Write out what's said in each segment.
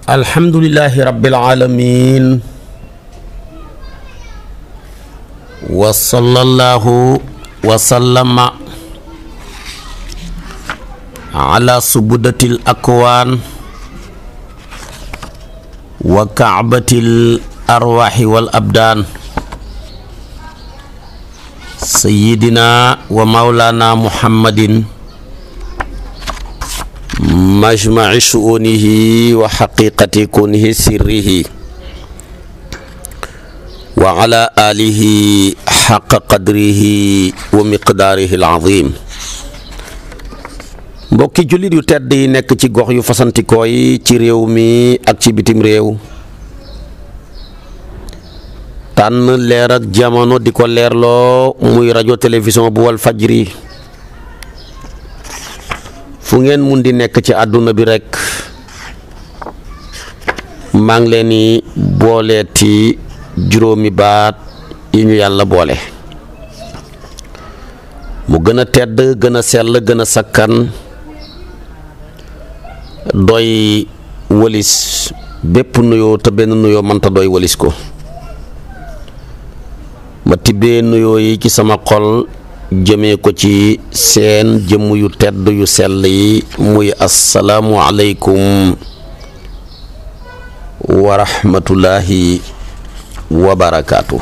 alhamdulillahi rabbil alamin wa sallallahu wa sallama ala subudatil akwaan wa ka'batil arwaahi wal abdaan sayyidina wa mawlana muhammadin majma'i shu'unihi wa haqiqati kunhi sirrihi wa ala alihi haqqa qadrihi wa miqdaarihi al-azim. mbokki jullit yu tedd yi nekk ci gox yu fasantikoo yi ci réew mi ak ci bitim réew, tànn leer ak jamono di ko leerloo muy rajo télévision bu wal fajri, fu ngeen mun di nekk ci àdduna bi rekk maa ngi leen di booleeti juróomi baat yi ñu yàlla boole mu gën a tedd gën a sell gën a sakkan doy wëlis bépp nuyoo te benn nuyoo mënta doy wëlis ko. ma tibbee nuyoo yi ci sama xol jëmee ko ci seen jëmm yu tedd yu sell yi muy assalaamu aleykum wa rahmatullahi wa barakaatu.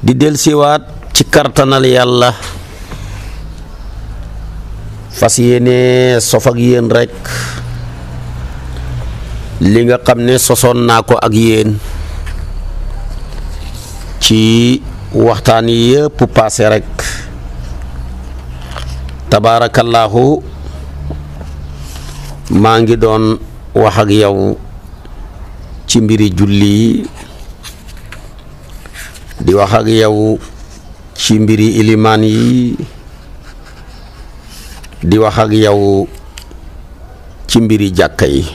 di dellusiwaat ci kartanal yàlla fas yéene sof ak yéen rekk li nga xam ne sosoon naa ko ak yéen ci waxtaan yi yëpp paase rekk tabaarakallaahu maa ngi doon wax ak yow ci mbiri julli, di wax ak yow ci mbiri ilimaan yi, di wax ak yow ci mbiri jàkka yi.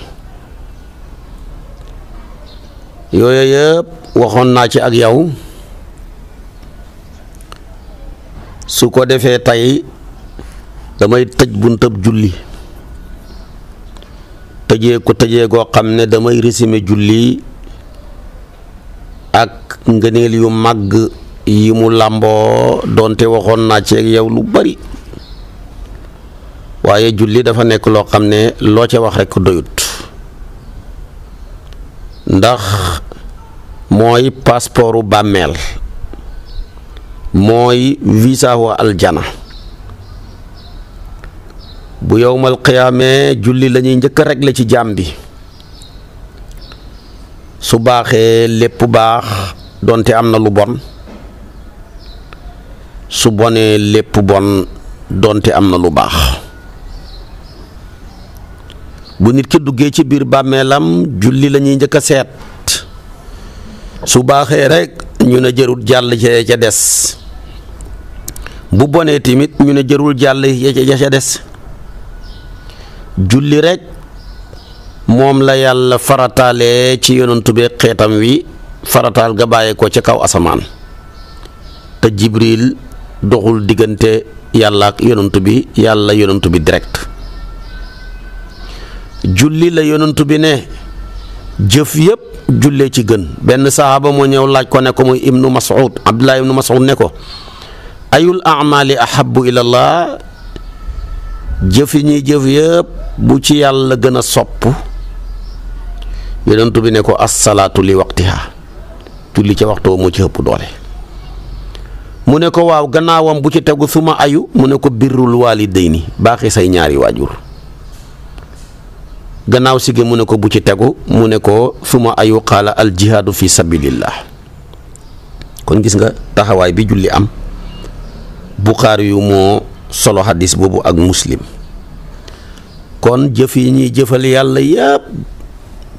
yooyu yëpp waxoon naa ci ak yow. su ko defee tey damay tëj buntab julli, tëjee goo xam ne damay résumé julli ak ngëneel yu màgg yi mu làmboo, doonte waxoon naa ci ak yow lu bari, waaye julli dafa nekk loo xam ne loo ca wax rekk doyut, ndax mooy passeportu bàmmeel, mooy visa wa aljana. bu yowmal qiyaamee julli la ñuy njëkk a régler ci jaam bi. su baaxee lépp baax donte am na lu bon, su bonee lépp bon donte am na lu baax. bu nit ki duggee ci biir bàmmeelam julli la ñuy njëkk a seet. su baaxee rekk ñu ne jërul jàll ca des, bu bonee tamit ñu ne jërul jàll ya ca des. julli rekk moom la yàlla farataale ci yonantu bi xeetam wi, farataal ga bàyyee ko ca kaw asamaan, te Jibril doxul diggante yàlla ak yonantu bi, yàlla yonantu bi direct. julli la yonantu bi ne jëf yépp jullee ci gën. benn sahaaba moo ñëw laaj ko ne ko muy ibnu Mas'ud, Abdullah ibnu Mas'ud ne ko ayul a'maali ahabbu ilallah, jëf yi ñuy jëf yëpp bu ci yàlla gën a sopp. yonent bi ne ko as-salaatu li waqtiha, julli ca waxtu moo ci ëpp doole. mu ne ko waaw gannaawam bu ci tegu suma ayu, mu ne ko birrul waalidayni, baaxee say ñaari waajur. gannaaw si gi mu ne ko bu ci tegu, mu ne ko suma ayu qaala al jihaadu fi sabilillah. kon gis nga taxawaay bi julli am. Buxaari yu moo solo hadis boobu ak Muslim. kon jëf yi ñuy jëfal yàlla yépp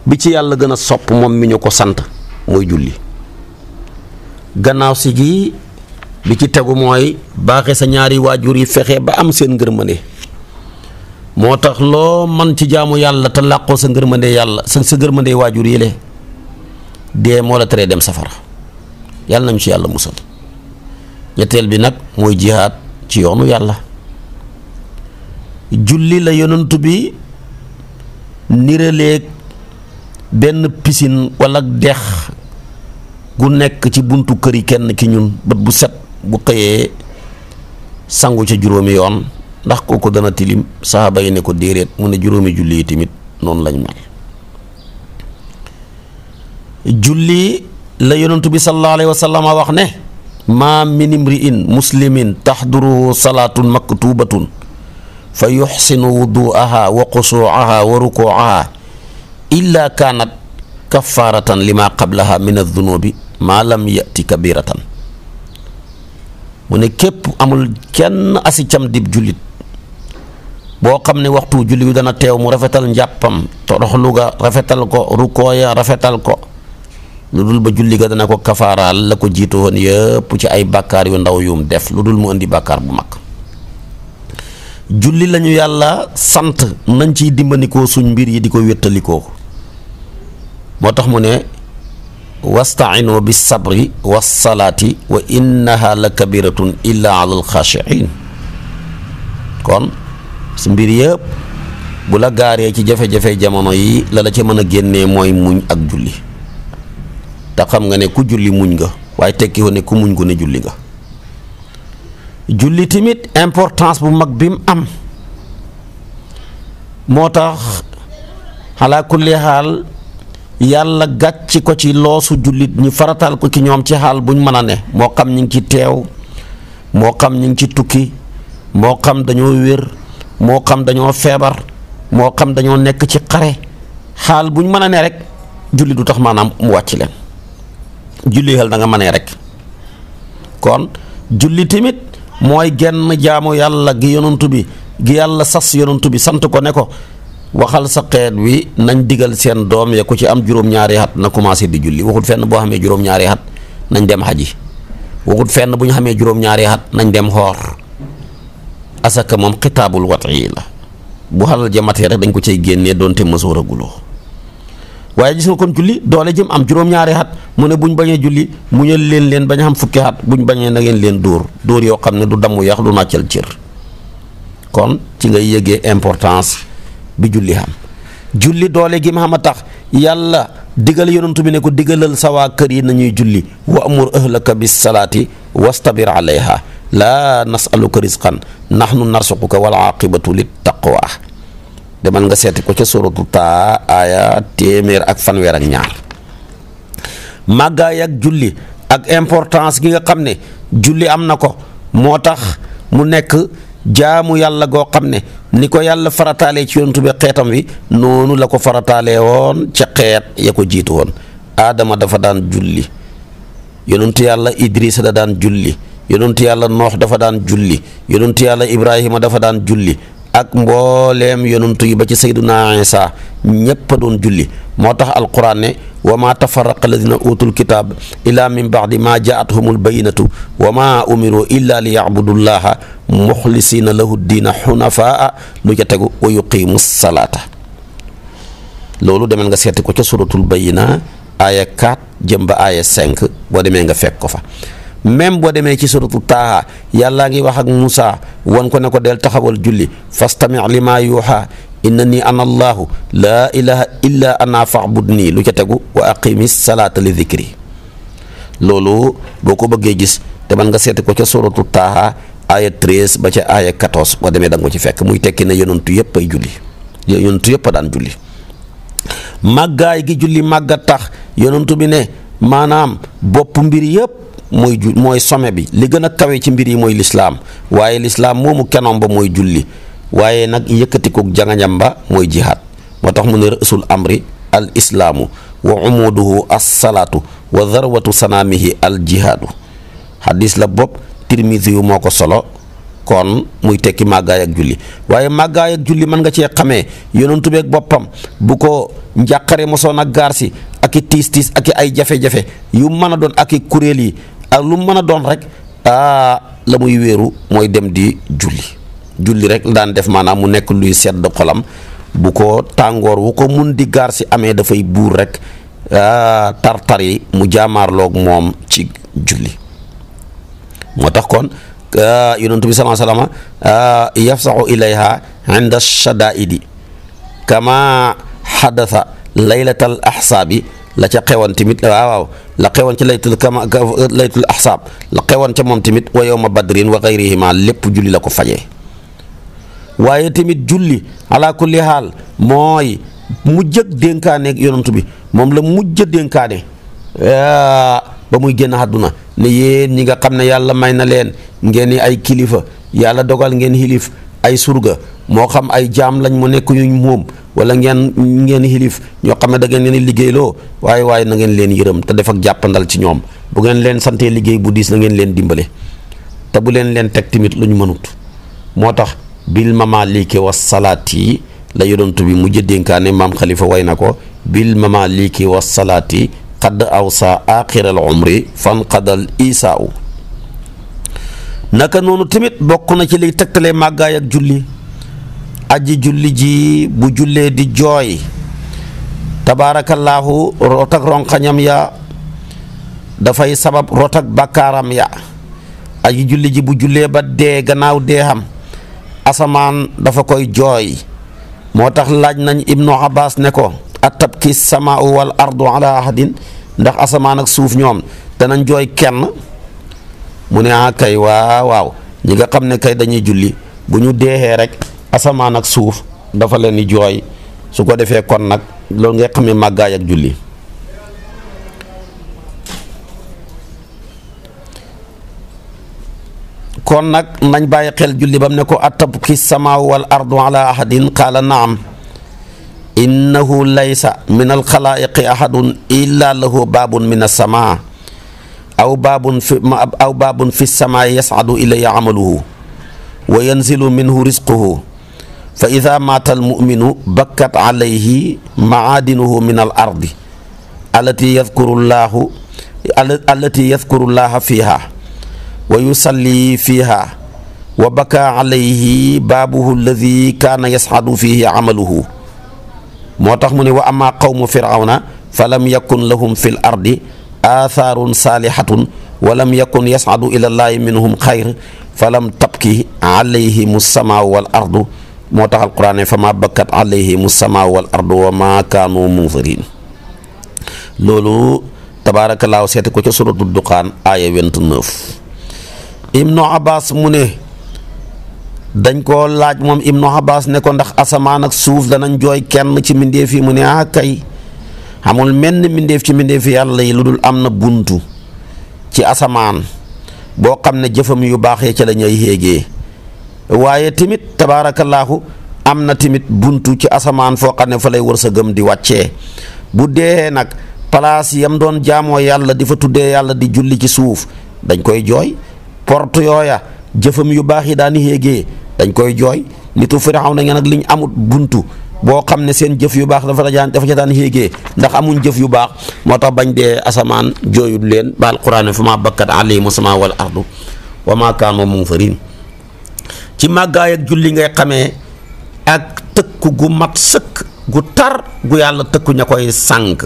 bi ci yàlla gën a sopp moom mi ñu ko sant mooy julli. gannaaw si gi bi ci tegu mooy baaxe sa ñaari waajur yi, fexe ba am seen ngërmande. moo tax loo man ci jaamu yàlla te làqoo sa ngërmande yàlla sa ngërmande waajur yi le dee moo la teree dem safara. yàlla nañu ci yàlla musal. ñetteel bi nag mooy jihaad ci yoonu yàlla. julli la yonantu bi niraleeg benn piscine wala dex gu nekk ci buntu kër yi kenn ki ñun bët bu set bu xëyee sangu ca juróomi yoon ndax kooku dana tilim saxaaba yi ne ko déedéet mu ne juróomi julli yi tamit noonu lañ mel. julli la yonentu bi sallallahu alayhi wa sallam wax ne maa min imri'in muslimin taxduruhu salaatun maktubatun fa yuxsinu wudu'aha wa xusuu'aha wa rukuu'aha illa kaanat kafaaratan lima qablaha min addunubi maa lam yati kabiratan. mu ne képp amul kenn asi cam dib jullit boo xam ne waxtu julli bi dana teew mu rafetal njàppam toroxlu ga rafetal ko rukooya rafetal ko lu dul ba julli ga dana ko kafaaraal la ko jiitu woon yëpp ci ay bàkkaar yu ndaw yum def lu dul mu indi bàkkaar bu mag. julli lañu yàlla sant nañ ciy dimbandikoo suñ mbir yi di ko wéttalikoo moo tax mu ne wastainu bis sabri was salaati wa innaha la kabiratun illa ala alxaashiin. kon su mbir yëpp bu la gaaree ci jafe-jafe jamono yi la la ca mën a génnee mooy muñ ak julli te xam nga ne ku julli muñ nga waaye tekki ko ne ku muñ ko ne julli nga. julli tamit importance bu mag bi mu am moo tax ala kulli xaal yàlla gàcc ko ci loosu jullit ñi farataal ko ci ñoom ci xaal buñ mën a ne moo xam ñu ngi ci teew moo xam ñu ngi ci tukki moo xam dañoo wér moo xam dañoo feebar moo xam dañoo nekk ci xare xaal buñ mën a ne rek julli du tax maanaam mu wàcc leen julli xel da nga mënee rek. kon julli tamit mooy genn jaamu yàlla gi yonantu bi gi yàlla sas yonantu bi sant ko ne ko waxal sa xeet wi nañ digal seen doom ya ku ci am juróom-ñaari at na commencé di julli waxut fenn boo xamee juróom-ñaari at nañ dem xaji waxut fenn bu ñu xamee juróom-ñaari at nañ dem xoor asaka moom xitaabul wat'i la bu xalal jamatee rek dañ ko cay génnee doonte mësoor a guloo waaye gis nga kon julli doole jëm am juróom-ñaari at mu ne buñ bañee julli muñal leen bañ a xam fukki at buñ bañee na ngeen leen dóor yoo xam ne du damm yax du nàccal cër. kon ci ngay yëgee importance bi julli xam julli doole gi ma xam a tax yàlla digal yonantu bi ne ko digalal sa waa kër yi nañuy julli wa amur ahlaka bis salaati wastabir alayha laa nasaluka risqan nahnu narsuquka wal aqibatu lit taqwa demal nga seeti ko ca suratu taa aaya 152 màggaay ak julli ak importance gi nga xam ne julli am na ko moo tax mu nekk jaamu yàlla goo xam ne ni ko yàlla farataalee ci yonent bi xeetam wi noonu la ko farataalee woon ca xeet ya ko jiitu woon. Aadama dafa daan julli yonent yàlla Idrissa da daan julli yonent yàlla Noox dafa daan julli yonent yàlla Ibrahima dafa daan julli ak mbooleem yonantu yi ba ci sayduna Isa ñépp a doon julli moo tax alquran ne wa ma tafarraqa alladina utul kitab illa min ba'di ma ja'atuhumul bayyinatu wa ma umiru illa li ya'budullaha muxlisina lahu diina xunafaa lu ca tegu wa yuqimu salaata. loolu demel nga seeti ko ca suratul bayyina aaya 4 jëm ba aaya 5 boo demee nga fekk ko fa. même boo demee ci suratu taaha yàllaa ngi wax ak Muusa won ko ne ko del taxawal julli fastami' lima yuuxa innani ana allahu laa ilaha illa ana fa'budni lu ca tegu wa aqimi salaata li dhikri. loolu boo ko bëggee gis demal nga seeti ko ca suratu taaha aaya 13 ba ca aaya 14 boo demee da nga ko ci fekk muy tekki ne yonantu yëpp ay julli yonantu yëpp a daan julli. màggaay gi julli màgga tax yonantu bi ne maanaam bopp mbir yëpp mooy sommet bi li gën a kawe ci mbir yi mooy lislaam waaye lislaam moomu kenoom ba mooy julli waaye nag yëkkatikuk jangañam ba mooy jihaad moo tax mu ne rësul amri al islaamu wa umuduhu as salaatu wa darwatu sanaamihi al jihaadu xadis la bopp Tirmisi yu moo ko solo kon muy tekki màggaay ak julli waaye màggaay ak julli mën nga cee xamee yonentu beeg boppam bu ko njàqare mosoon ak gaar si ak i tiis ak i ay jafe-jafe yu mën a doon ak i kuréel yi ak lu mën a doon rek la muy wéeru mooy dem di julli rek daan def maanaam mu nekk luy sedd xolam bu ko tàngoor wu ko mun di gaar si amee dafay buur rek tar-tar yi mu jaamaarloog moom ci julli moo tax kon yonentu bi sallallahu alayhi wa sallam yafsaxu ilayha inda shadaidi kama xadasa laylatal ahsaabi la ca xewoon tamit waaw la xewoon ci laylatul ahsaab la xewoon ca moom tamit wa yawma badrin wa gayrihima lépp julli la ko fajee waaye tamit julli ala kulli haal mooy mujj ak dénkaane ak yonantu bi moom la mujj a dénkaane ba muy génn àdduna ne yéen ñi nga xam ne yàlla may na leen ngeen ni ay kilifa yàlla dogal ngeen xilif ay surga moo xam ay jaam lañ mu nekk ñu moom wala ngeen xilif ñoo xam ne da ngeen leen liggéeyloo waaye na ngeen leen yërëm te def ak jàppandal ci ñoom bu ngeen leen santee liggéey bu diis na ngeen leen dimbale te bu leen teg tamit lu ñu mënut moo tax bil mamaliki wa salaati la yonent bi mujj dénkaane maam xalifa way na ko bil mamaliki wa salaati xadd awsa axiral umri fan xadal isaaw naka noonu tamit bokk na ci liy tegtalee màggaay ak julli aji julli ji bu jullee di jooy tabaarakallaahu rot ak ronxañam ya dafay sabab rot ak bakkaaram ya aji julli ji bu jullee ba dee gannaaw dee xam asamaan dafa koy jooy moo tax laaj nañ ibnu abbas ne ko atabki samaau wal ardu ala ahadin ndax asamaan ak suuf ñoom danañ jooy kenn mu ne kay waaw ñi nga xam ne kay dañuy julli bu ñu deexee rek asamaan ak suuf dafa leen di jooy su ko defee kon nag loolu nga xamee màggaay ak julli kon nag nañ bàyyi xel julli bam ne ko atabki samaawu wal ardu ala ahadin qaala naam innahu laysa min alxalaa'iqi ahadun illa lahu baabun min alsamaa aw baabun fi samaa yas'adu ilayhi amaluhu wa yanzilu minhu rizquhu fa ida maata almuminu bakkat alayhi maadinuhu min al ardi allati yadkuru llaha fiha wa yusalli fiha wa baka alayhi baabuhu alladi kaana yas'adu fihi amaluhu moo tax mu ne wa ama qawmu firawna fa lam yakun lahum fi l ardi aathaarun saalihatun wa lam yakun yas'adu ila llahi minhum xayr fa lam tabki alayhim alsamaau wal ardu moo tax alquran ne fa ma bakkat alayhim alsamaau wal ardu wa ma kaanu munzirin loolu tabaarakallaahu seeti ko ca suratu duqaan aaya 29 ibnu abbas mu ne dañ koo laaj moom ibnu abbas ne ko ndax asamaan ak suuf danañ jooy kenn ci mbindéef yi mu ne kay xamul menn mbindéef ci mbindéef yàlla yi lu dul am na buntu ci asamaan boo xam ne jëfam yu baaxee ca la ñuy yéegee waaye tamit tabaarakallaahu am na tamit buntu ci asamaan foo xam ne fa lay wërsëgam di wàccee bu dee nag palaas yam doon jaamoo yàlla di fa tuddee yàlla di julli ci suuf dañ koy jooy porte yooya jëfam yu baax yi daan yéegee dañ koy jooy nitu Firawna nga nag liñ amut buntu boo xam ne seen jëf yu baax dafa ca daan yéegee ndax amuñ jëf yu baax moo tax bañ dee asamaan jooyut leen ba alquran fa ma bakkat alayhim samaa wal ardu wa ma kaanu munzirin ci màggaay ak julli ngay xamee ak tëkku gu mat sëkk gu tar gu yàlla tëkku ña koy sànk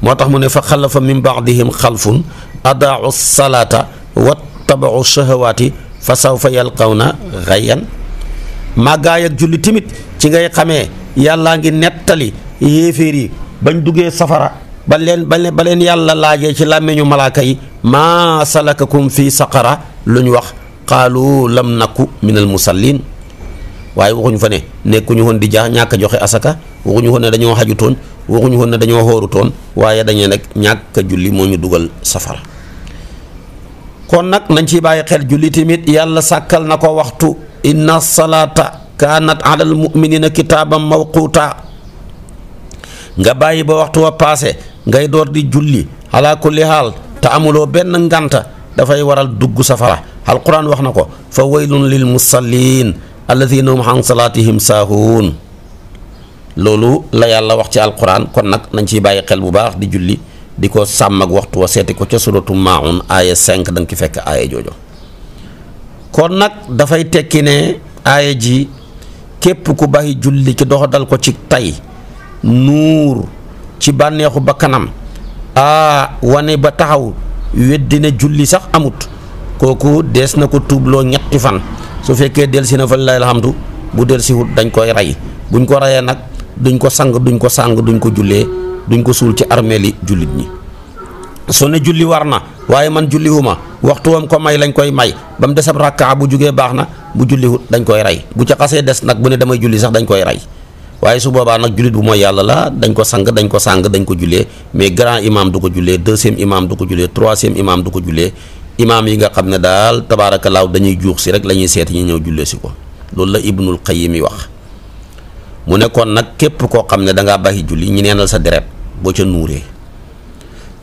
moo tax mu ne fa xalafa min baadihim xalfun adaau salaata wattabau shahawaati fa sawfa yalqawna ghayyan màggaay ak julli tamit ci ngay xamee yàllaa ngi nettali yéeféer yi bañ duggee safara ba leen yàlla laajee ci làmmeñu malaaka yi maa salakakum fi saqara lu ñu wax qaalu lam naku min al musallin waaye waxuñu fa ne nekkuñu woon di ñàkk a joxe asaka waxuñu woon ne dañoo xajutoon waxuñu woon ne dañoo xóorutoon waaye dañu nag ñàkk a julli moo ñu dugal safara kon nag nañ ciy bàyyi xel julli tamit yàlla sàkkal na ko waxtu inna salaata kaanat ala al muminina kitaaban mawquuta nga bàyyi ba waxtu wa paase ngay door di julli ala kulli haal te amuloo benn nganta dafay waral dugg safara alquran wax na ko fa waylun lil musallin alladina hum an salaatihim saahuun loolu la yàlla wax ci alquran kon nag nañ ciy bàyyi xel bu baax di julli di ko sàmm ak waxtu wa seeti ko ca suratu maun aaya 5 da nga ki fekk aaya joojo kon nag dafay tekki ne aaya ji képp ku bàyyi julli ci doxadal ko ci tay nuur ci bànneexu bakkanam wane ba taxaw weddi ne julli sax amut kooku dees na ko tuubloo ñetti fan su fekkee delsi na fa lillahi alhamdu bu delsi wut dañ koy rey buñ ko reyee nag duñ ko sang duñ ko sàng duñ ko jullee duñ ko suul ci armeeli jullit ñi. su ne julli war na waaye man julliwuma waxtu wam ko may lañ koy may ba mu desab rakkaa bu jugee baax na bu julliwut dañ koy rey bu ca xasee des nag bu ne damay julli sax dañ koy rey waaye su boobaa nag jullit bu mooy yàlla la dañ ko sang dañ ko sàng dañ ko jullee mais grand imam du ko jullee deuxième imam du ko jullee troisième imam du ko jullee imam yi nga xam ne daal tabaarakallaahu dañuy juux si rek la ñuy seet ñi ñëw jullee si ko loolu la Ibnul Qayyim yi wax mu ne kon nag képp koo xam ne da ngaa bàyyi julli ñi neenal sa deret boo ca nuuree.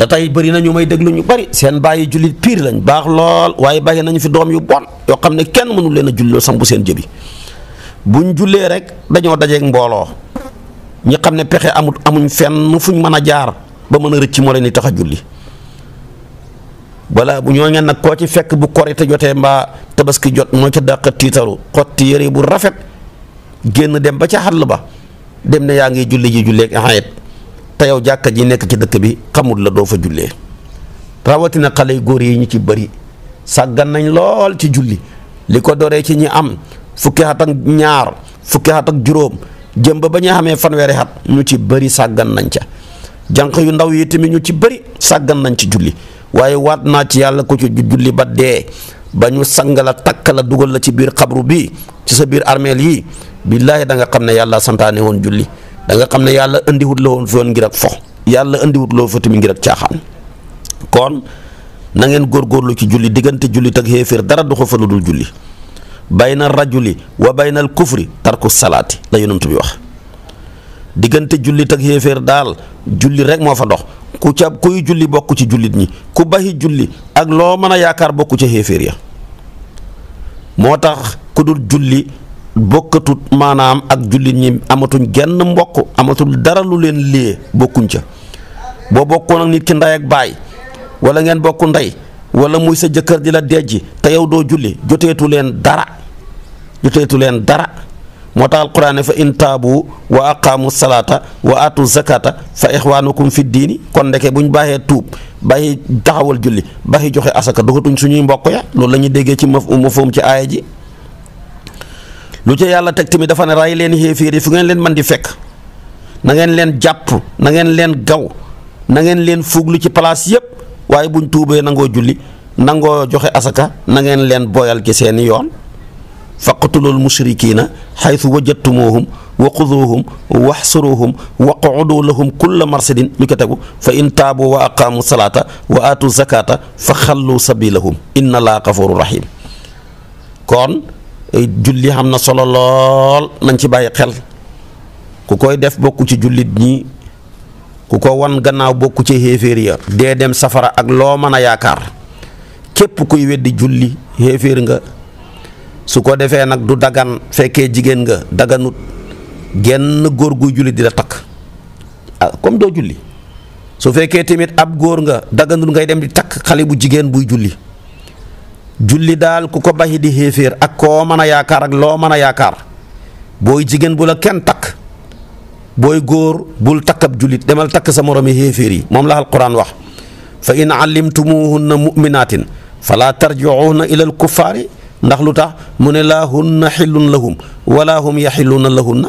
te tey bëri na ñu may déglu ñu bëri seen bàyyi jullit piir lañ baax lool waaye bàyyi nañu fi doom yu bon yoo xam ne kenn mënu leen a julloo sampu seen jëbi buñ jullee rek dañoo dajeeg mbooloo ñi xam ne pexe amuñ fenn fuñ mën a jaar ba mën a rëcc moo leen di tax a julli balaa bu ñoo ngeen nag koo ci fekk bu korite jotee mbaa tabaski jot moo ca dàq tiitaru xotti yére bu rafet génn dem ba ca xàll ba dem ne yaa ngi julli ji julleeg ayet te yow jàkka ji nekk ci dëkk bi xamul la doo fa jullee rawatina xale yu góor yi ñu ci bëri sàggan nañ lool ci julli li ko doree ci ñi am fukki at ak ñaar fukki at ak juróom jëm ba ñu xamee fanweeri at ñu ci bëri sàggan nañ ca jànq yu ndaw yi tamit ñu ci bëri sàggan nañ ci julli waaye waat naa ci yàlla ko ci julli ba dee ba ñu sang la takk la dugal la ci biir xabru bi ci sa biir armeel yi billaahi da nga xam ne yàlla santaane woon julli da nga xam ne yàlla indiwut la woon fi woon ngir ak fo yàlla indiwut loo fa tamit ngir ak caaxaan kon na ngeen góorgóorlu ci julli diggante jullit ak xéeféer dara du ko fa lu dul julli bayna rajuli wa bayna al kufri tarku salaati la yonent bi wax diggante jullit ak xéeféer daal julli rek moo fa dox kuy julli bokk ci jullit ñi ku baxi julli ak loo mën a yaakaar bokku ca xéeféer ya moo tax ku dul julli bokkatut maanaam ak jullit ñi amatuñ genn mbokk amatul dara lu leen lee bokkuñ ca boo bokkoon ak nit ki ndey ak baay wala ngeen bokku ndey wala muy sa jëkkër di la dejji te yow doo julli joteetu leen dara moo tax alquran ne fa in taabu wa aqaamu salaata wa atu zakata fa ixwaanukum fi diini kon ndeke buñ baaxee tuub bàyyi taxawal julli bàyyi joxe asaka dogatuñ suñuy mbokk ya loolu la ñuy déggee ci mafhum ci aaya ji lu ca yàlla teg tamit dafa ne ray leen xéeféer yi fu ngeen leen mën di fekk na ngeen leen jàpp na ngeen leen gaw na ngeen leen fuglu ci place yépp waaye buñ tuubee nangoo julli nangoo joxe asaka na ngeen leen boyal ci seeni yoon faqtulul mushrikiina xaytu wajadtumuuhum wa xuduuhum waxsuruuhum wa quudu lahum kulla marsadin lu ko tegu fa in taabu wa aqaamu salaata wa aatu zakata fa xallu sabilahum inna laa gafuuru rahim kon julli xam na solo lool nañ ci bàyyi xel ku koy def bokku ci jullit ñi ku ko wan gannaaw bokku ci xéeféer ya dee dem safara ak loo mën a yaakaar képp kuy weddi julli xéeféer nga su ko defee nag du dagan fekkee jigéen nga daganut genn góor guy julli di la takk comme doo julli su fekkee tamit ab góor nga daganut ngay dem di takk xale bu jigéen buy julli julli daal ku ko baxi di xéeféer ak koo mën a yaakaar ak loo mën a yaakaar booy jigéen bu la kenn takk booy góor bul takk ab jullit demal takk sa moromi xéeféer yi moom la alquran wax fa in allimtumuhunna mu'minatin fala tarji'uhunna ila al kuffaari ndax lu tax mu ne laa hunna xillun lahum wala hum yaxilluuna lahunna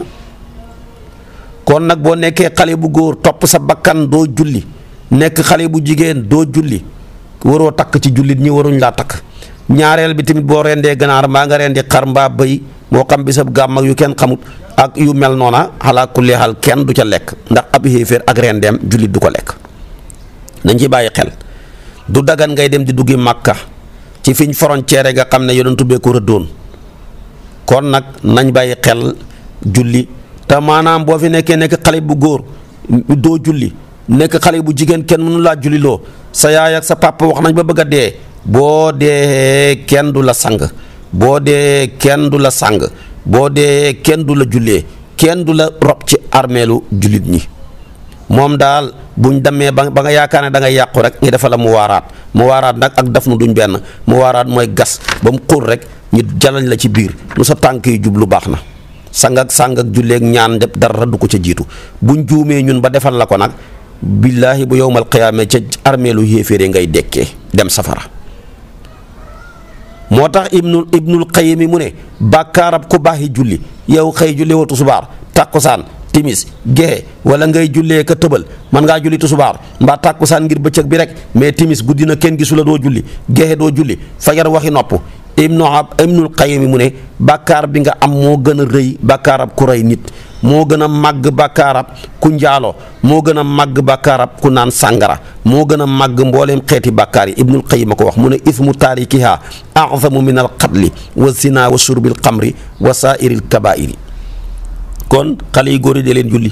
kon nag boo nekkee xale bu góor topp sa bakkan doo julli nekk xale bu jigéen doo julli waroo takk ci jullit ñi waruñ laa takk ñaareel bi tamit boo rendee ganaar mbaa nga rendi xar mbaa bëy moo xam bisab gàmm ak yu kenn xamut ak yu mel noona xalaa kulli xaal kenn du ca lekk ndax ab xéeféer ak rendeem jullit du ko lekk nañ ci bàyyi xel du dagan ngay dem di duggi Makka ci fiñ frontière nga xam ne yonentu bee ko rëddoon kon nag nañ bàyyi xel julli te maanaam boo fi nekkee nekk xale bu góor doo julli nekk xale bu jigéen kenn mënu laa julli loo sa yaay ak sa papa wax nañ ba bëgg a dee boo dee kenn du la sang boo dee kenn du la sang boo dee kenn du la jullee kenn du la rob ci armeelu jullit ñi moom daal buñ demee ba nga yaakaar ne da ngay yàqu rek ñu defal la mu waaraat nag ak daf nu duñ benn mu waaraat mooy gas ba mu xur rek ñu jalañ la ci biir lu sa tànk yi jublu baax na sang ak julleeg ñaan def dara du ko ca jiitu buñ juumee ñun ba defal la ko nag billaahi bu yowmal qiyaama ca armeelu yéeféere ngay dekkee dem safara moo tax ibnul qayyim mu ne bàkkaarab ku baaxi julli yow xëy julli woo tusubaar takkusaan timis gexe wala ngay jullee ka tëbal man ngaa julli tusubaar mbaa tàkkusaan ngir bëccëg bi rek mais timis guddi na kenn gisu la doo julli gexe doo julli fajar waxi nopp Ibnul Qayyim mu ne bàkkaar bi nga am moo gën a rëy bàkkaarab ku rey nit moo gën a màgg bàkkaarab ku njaalo moo gën a màgg bàkkaarab ku naan sàngara moo gën a màgg mbooleem xeeti bàkkaar yi Ibnul Qayyim a ko wax mu ne ismu taarikiha a'zamu min al qatli wa zina wa shurbil xamri wa saairil kabairi kon xale yi góor yi dee leen julli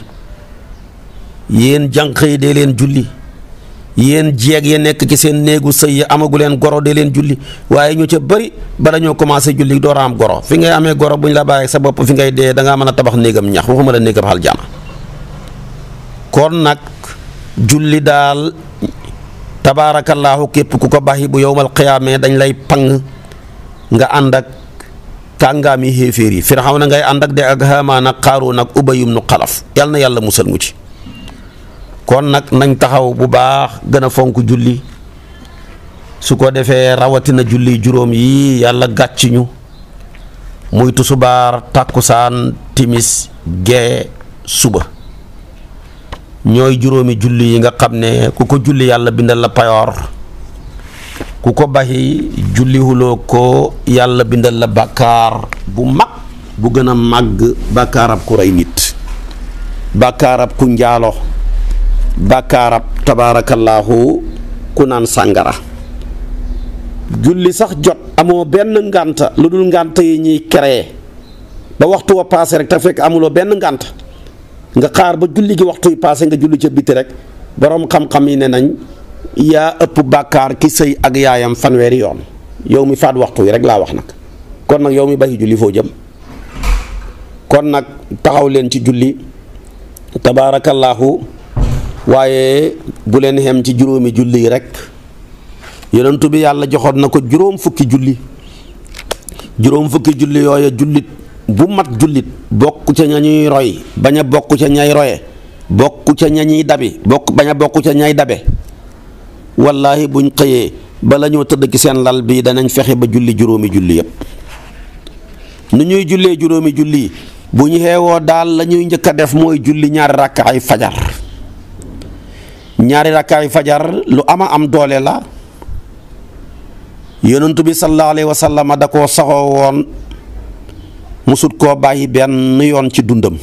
yéen jànq yi dee leen julli yéen jeeg ya nekk ci seen néegu sëy ya amagu leen goro dee leen julli waaye ñu ca bëri bala ñoo commencé julli door a am goro fi ngay amee goro bu ñu la bàyyee sa bopp fi ngay dee da ngaa mën a tabax néegam ñax waxuma la néegam aljana kon nag julli daal tabaarakallaahu képp ku ko bàyyi bu yowmal qiyaamee dañ lay pang nga ànd ak kàngaami xéeféer yi Firawna ngay ànd ak de ak Haamaan ak Qaaruun ak Ubay ibnu Xalaf yal na yàlla musal mu ci kon nag nañ taxaw bu baax gën a fonk julli su ko defee rawatina julli juróom yi yàlla gàcc ñu muy tusubaar tàkkusaan timis gee suba ñooy juróomi julli yi nga xam ne ku ko julli yàlla bindal la payoor ku ko baxi jullihuloo ko yàlla bindal la bàkkaar bu mag bu gën a màgg bàkkaarab ku rey nit bàkkaarab ku njaalo bàkkaarab tabaarakallaahu ku naan sàngara julli sax jot amoo benn ngànta lu dul ngànta yi ñuy créé ba waxtu wa paase rek te fekk amuloo benn ngànt nga xaar ba julli gi waxtu yi paase nga julli ca biti rek boroom xam-xam yi ne nañ yaa ëpp bàkkaar ki sëy ak yaayam fanweeri yoon yow mi faat waxtu yi rek laa wax nag kon nag yow mi bàyyi julli foo jëm kon nag taxaw leen ci julli tabaarakallaahu waaye bu leen xem ci juróomi julli yi rek yonentu bi yàlla joxoon na ko juróom fukki julli yooya jullit bu mat jullit bokk ca ña ñuy roy bañ a bokk ca ñay roye bokk ca ña ñuy dabi bañ a bokk ca ñay dabe wallaahi buñ xëyee bala ñoo tëdd ci seen lal bi danañ fexe ba julli juróomi julli yépp nu ñuy jullee juróomi julli bu ñu xeewoo daal la ñuy njëkk a def mooy julli ñaari rakkaay fajar lu ama am doole la yonentu bi sallallahu alayhi wa sallam da koo saxoo woon musut koo bàyyi benn yoon ci dundam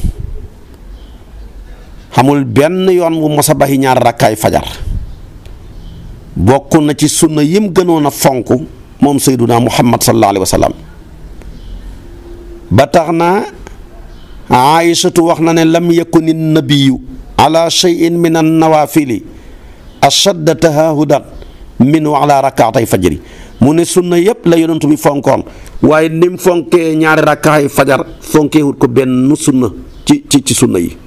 xamul benn yoon mu mos a bàyyi ñaari rakkaay fajar bokk na ci sunna yim gënoon a fonk moom sayduna muhammad sallallahu alayhi wa sallam ba tax na aïchatu wax na ne lam yakuni nabiyu ala cheyin min an nawafili ashadda tahahudan minu ala rakaatay fajri mu ne sunna yëpp la yonentu bi fonkoon waaye ni mu fonkee ñaari rakkaay fajar fonkee wut ko benn sunna ci sunna yi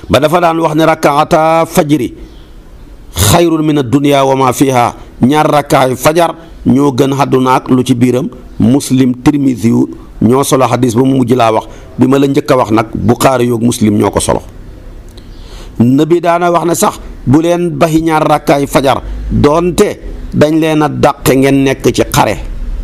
ba dafa daan wax ne rakaata fajri xayrun min ad-dunya wa ma fiha ñaar rakkaay fajar ñoo gën àdduna ak lu ci biiram muslim tirmisi yu ñoo solo xadis ba mu mujj laa wax bi ma la njëkk a wax nag buxaari yoog muslim ñoo ko solo nabi daana wax ne sax bu leen baxi ñaar rakkaay fajar doonte dañ leen a dàqe ngeen nekk ci xare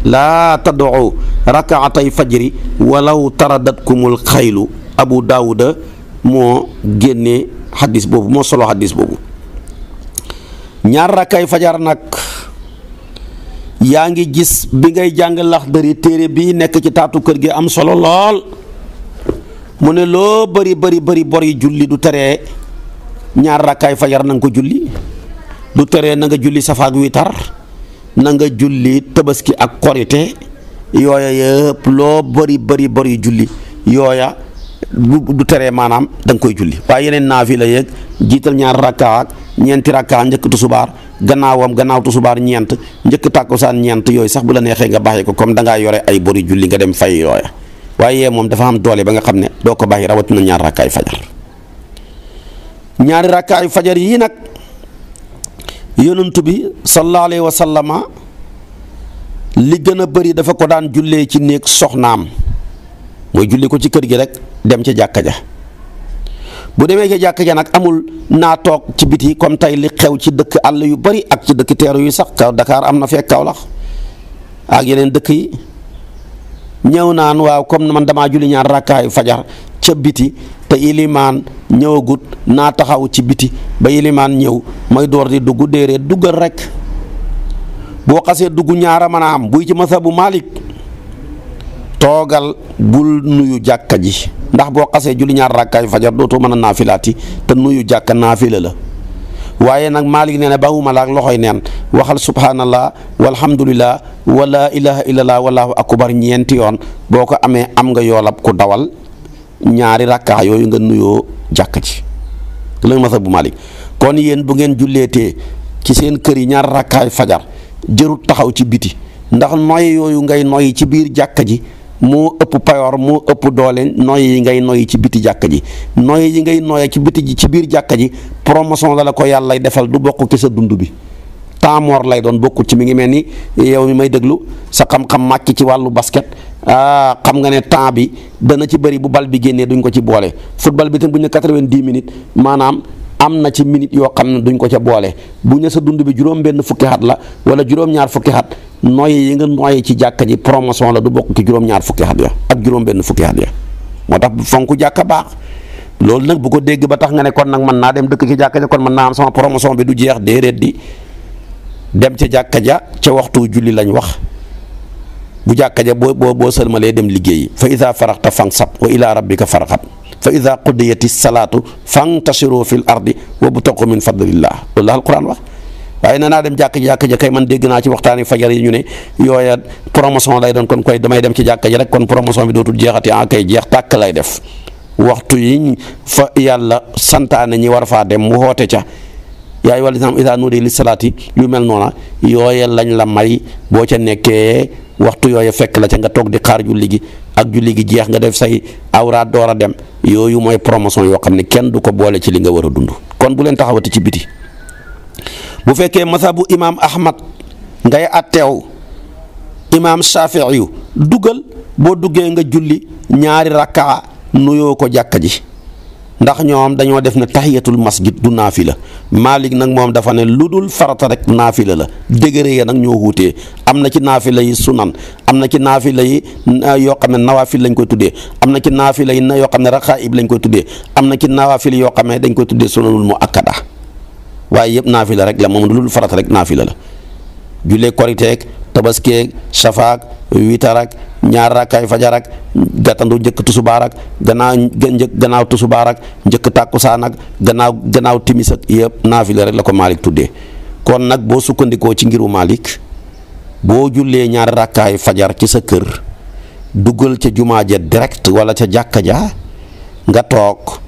laa tad'u rakaatay fajri walaw taradatkumul xaylu abu daawuda moo génnee xadis boobu moo solo xadis boobu ñaar rakkaay fajar nag yaa ngi gis bi ngay jàng Laxdari téere bii nekk ci taatu kër gi am solo lool mu ne loo bari bor yi julli du teree ñaar rakkaay fajar na nga ko julli du teree na nga julli safaak witar na nga julli tabaski ak korite yooya yëpp loo bari julli yooya du teree maanaam da nga koy julli waaye yeneen naafila yeeg jiital ñaar rakkaa ak ñeenti rakkaa njëkk tusubaar gannaaw tusubaar ñeent njëkk tàkkusaan ñeent yooyu sax bu la neexee nga bàyyi ko comme da ngaa yore ay bori julli nga dem fay yooya waaye moom dafa am doole ba nga xam ne doo ko bàyyi rawatina ñaar rakkaay fajar ñaari rakkaay fajar yii nag yonent bi sallallahu alayhi wa sallama li gën a bëri dafa ko daan jullee ci néeg soxnaam mooy julli ko ci kër gi rek dem ca jàkka ja bu demee ca jàkka ja nag amul naa toog ci biti comme tey li xew ci dëkk àll yu bari ak ci dëkk teeru yu sax kaw Dakar am na fekk Kaolack ak yeneen dëkk yi ñëw naan waaw comme man damaa julli ñaar rakkaayu fajar ca biti te ilimaan ñëwagut naa taxaw ci biti ba ilimaan ñëw may door di dugg déedéet duggal rek boo xasee dugg ñaara mën a am buy ci mazhabu Malik toogal bul nuyu jàkka ji ndax boo xasee julli ñaar rakkaay fajar dootoo mën a naafilaati te nuyu jàkka naafila la waaye nag Malik nee na bawuma la ak loxoy neen waxal subhanallah walhamdulillah wala ilaha illallah wallahu akbar ñeenti yoon boo ko amee am nga yoolab ku dawal ñaari rakkaa yooyu nga nuyoo jàkka ji la mazhab bu Malik kon yéen bu ngeen julleetee ci seen kër yi ñaar rakkaay fajar jërut taxaw ci biti ndax noy yooyu ngay noy ci biir jàkka ji moo ëpp payoor moo ëpp doole noy yi ngay noy ci biti jàkka ji noy yi ngay noyee ci biti ji ci biir jàkka ji promotion la ko yàlla defal du bokk ci sa dund bi temps mort lay doon bokkul ci mi ngi mel ni yow mi may déglu sa xam-xam màcc ci wàllu basket xam nga ne temps bi dana ci bëri bu bal bi génnee duñ ko ci boole football bi tam bu ñu ne 90 minutes maanaam am na ci minutes yoo xam ne duñ ko ca boole bu ñu sa dund bi juróom-benn fukki at la wala juróom-ñaar fukki at nooyi yi nga nooyi ci jàkka ji promotion la du bokk ci juróom-ñaar fukki at ya ak juróom-benn fukki at ya moo tax fonk jàkka baax loolu nag bu ko dégg ba tax nga ne kon nag mën naa dem dëkk ci jàkka ja kon mën naa am sama promotion bi du jeex déedéet di dem ca jàkka ja ca waxtu julli lañ wax bu jàkka ja boo sëlmalee dem liggéeyi fa ida faraxta fansab wa ila rabbika farxab fa ida qudiyati salaatu fantasiru fil ardi wabtaqu min fadlillah loolu la alquran wax waaye nee naa dem jàkka ja kay man dégg naa ci waxtaani fajar yi ñu ne yooya promotion lay doon kon koy damay dem ci jàkka ja rek kon promotion bi dootul jeexati kay jeex tàkk lay def waxtu yi fa yàlla santaane ñi war faa dem mu xoote ca yaay wala sam ida nuudi li salaati yu mel noona yooya lañ la may boo ca nekkee waxtu yooya fekk la ca nga toog di xaar julli gi ak julli gi jeex nga def say awraat door a dem yooyu mooy promotion yoo xam ne kenn du ko boole ci li nga war a dund kon bu leen taxawati ci biti bu fekkee mazhabu imaam Ahmad ngay atteew imaam Shafii yu dugal boo duggee nga julli ñaari rakkaa nuyoo ko jàkka ji ndax ñoom dañoo def ne tahiyatul masjid du naafila Malik nag moom dafa ne lu dul farata rek naafila la dëgëre ya nag ñoo wuutee am na ci naafila yi sunan am na ci naafila yi yoo xam ne nawaafil lañ koy tuddee am na ci naafila yi yoo xam ne raqaib lañ koy tuddee am na ci nawaafil yoo xam ne dañ koy tuddee sunanul mu akkada waaye yëpp naafila rek la moom lu dul farata rek naafila la jullee koriteeg tabaskeeg safaak witar ak ñaar rakkaay fajar ak gàttandu njëkk tusubaar ak gannaaw tusubaar ak njëkk tàkkusaan ak gannaaw timis ak yëpp naafila rek la ko Malik tuddee kon nag boo sukkandikoo ci ngiru Malik boo jullee ñaar rakkaay fajar ci sa kër duggal ca jumaa ja direct wala ca jàkka ja nga toog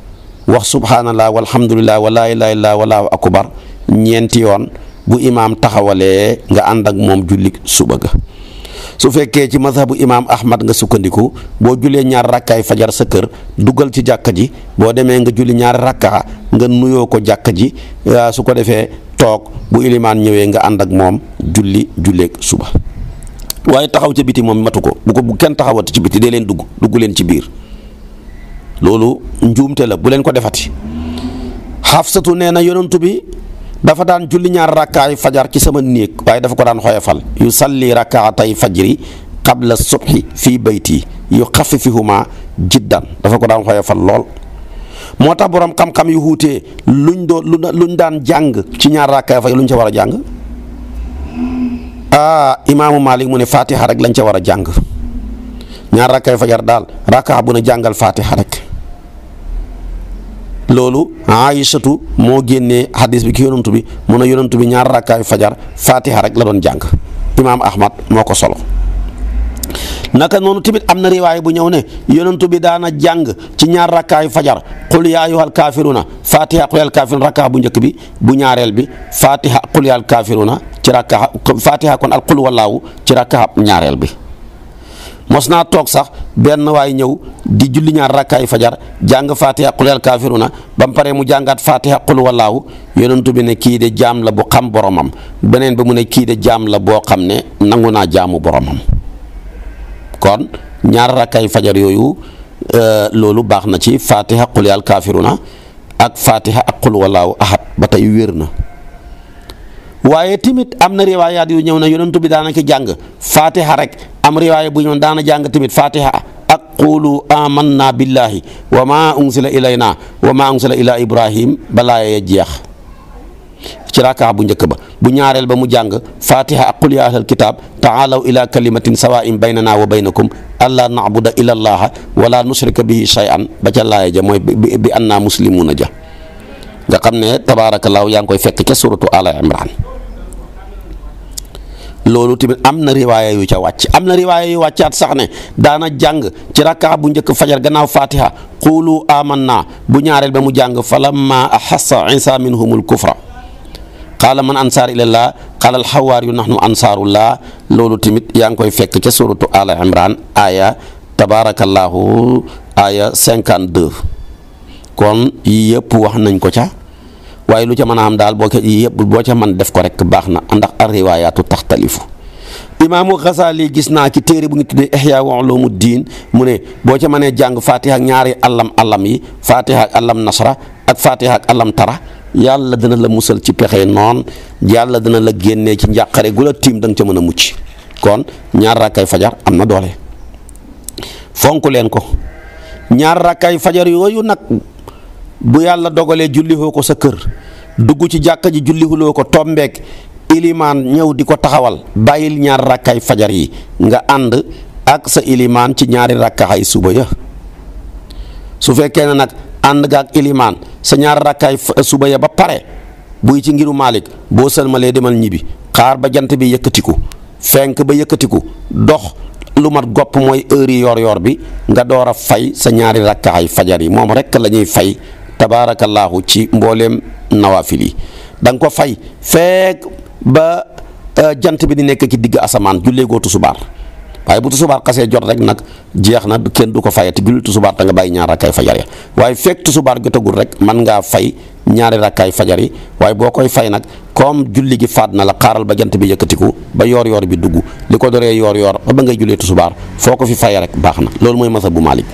wax subhanallah walhamdulillah wala ilaha illa wallahu akbar ñeenti yoon bu imaam taxawalee nga ànd ak moom julli suba ga su fekkee ci mazhabu imaam Ahmad nga sukkandiku boo jullee ñaar rakkaay fajar sa kër duggal ci jàkka ji boo demee nga julli ñaari rakkaa nga nuyoo ko jàkka ji su ko defee toog bu ilimaan ñëwee nga ànd ak moom julleeg suba waaye taxaw ca biti moom matu ko bu kenn taxawati ci biti dee leen dugg leen ci biir loolu njuumte la bu leen ko defati. Xafsatu nee na yonantu bi dafa daan julli ñaar rakkaay fajar ci sama néeg waaye dafa ko daan xoyofal yu salli rakkaatay fajri qabla subhi fii bayti yu xafifihuma jiddan dafa ko daan xoyofal lool moo tax borom xam-xam yu wuutee luñ daan jàng ci ñaar rakkaay fajar luñ ca war a jàng imaamu Malik mu ne fatiha rek lañ ca war a jàng ñaar rakkaay fajar daal rakkaa bu ne jàngal fatiha rek loolu Aïchatu moo génnee hadis bi ki yonantu bi mu ne yonantu bi ñaar rakkaay fajar fatiha rek la doon jàng imaam Ahmad moo ko solo naka noonu tamit am na riwaay bu ñëw ne yonantu bi daana jàng ci ñaar rakkaay fajar qul yaa ayyuhal kaafiruuna fatiha qul yaal kaafiruuna rakkaa bu njëkk bi bu ñaareel bi fatiha qul yaal kaafiruuna ci rakkaa fatiha kon al qul wallaahu ci rakkaa ñaareel bi mos naa toog sax benn waay ñëw di julli ñaar rakkaay fajar jàng fatiha qul yaal kaafiruuna ba mu paree mu jàngaat fatiha qul wallaahu yonentu bi ne kii de jaam la bu xam boromam beneen ba mu ne kii de jaam la boo xam ne nangu naa jaamu boromam kon ñaar rakkaay fajar yooyu loolu baax na ci fatiha qul yaal kaafiruuna ak fatiha ak qul wallaahu ahad ba tey wér na waaye tamit am na riwaayaat yu ñëw na yonentu bi daana ki jàng fatiha rek am riwaaya bu ñëw daana jàng tamit fatiha ak qulu amanna billahi wa ma unzila ilayna wa ma unzila ila ibrahim balaa ya jeex ci raka bu njëkk ba. bu ñaareel ba mu jàng fatiha ak qul ya ahlal kitab taalaw ila kalimatin sawaa'in baynana wa baynakum alla na'buda illa allaha wala nushrika bihi shay'an ba ca laaya ja mooy bi anna muslimuna ja nga xam ne tabaarakallaahu yaa ngi koy fekk ca suratu ala imran. loolu tamit am na riwaaya yu ca wàcc am na riwaaya yu wàccaat sax ne daana jàng ci rakka bu njëkk fajar gannaaw fatiha qulu amanna bu ñaareel ba mu jàng falamma ahassa isa minhumul kufra qaala man ansaar ilallah qaala alxawaariyu nahnu ansaarullah. loolu tamit yaa ngi koy fekk ca suratu ala imran aya tabaarakallaahu aya 52. kon yii yëpp wax nañ ko ca waaye lu ca mën a am daal boo ca mën def ko rek baax na ndax ar-riwaayaatu taxtalifu. imaamu Xasaali gis naa ci téere bu ngi tuddee Ihyaa Ulumuddin mu ne boo ca mënee jàng fatiha ak ñaari allam yi fatiha ak allam nasra ak fatiha ak allam tara yàlla dina la musal ci pexe noon yàlla dina la génnee ci njàqare gu la tiim da nga ca mën a mucc. kon ñaar rakkay fajar am na doole fonk leen ko. ñaar rakkay fajar yooyu nag bu yàlla dogalee jullihoo ko sa kër dugg ci jàkka ji jullihuloo ko tombeek ilimaan ñëw di ko taxawal bàyyil ñaar rakkay fajar yi nga ànd ak sa ilimaan ci ñaari rakkaay suba ya. su fekkee ne nag ànd nga ak ilimaan sa ñaari rakkaay suba ya ba pare buy ci ngiru Maalik boo sëlmalee demal ñibbi xaar ba jant bi yëkkatiku fenk ba yëkkatiku dox lu mat gopp mooy heure yi yor bi nga door a fay sa ñaari rakkaay fajar yi moom rek la ñuy fay tabaarakallaahu ci mbooleem nawaafil yi da nga ko fay feek ba jant bi di nekk ci digg asamaan jullee goo tusubaar waaye bu tusubaar xasee jot rek nag jeex na kenn du ko fayati julli tusubaar te nga bàyyi ñaar rakkaay fajar ya waaye fekk tusubaar jotagul rek mën ngaa fay ñaari rakkaay fajar yi waaye boo koy fay nag comme julli gi faat na la xaaral ba jant bi yëkkatiku ba yoor bi dugg li ko doree yoor ba ngay jullee tusubaar foo ko fi fay rek baax na loolu mooy mazhabu Maalik.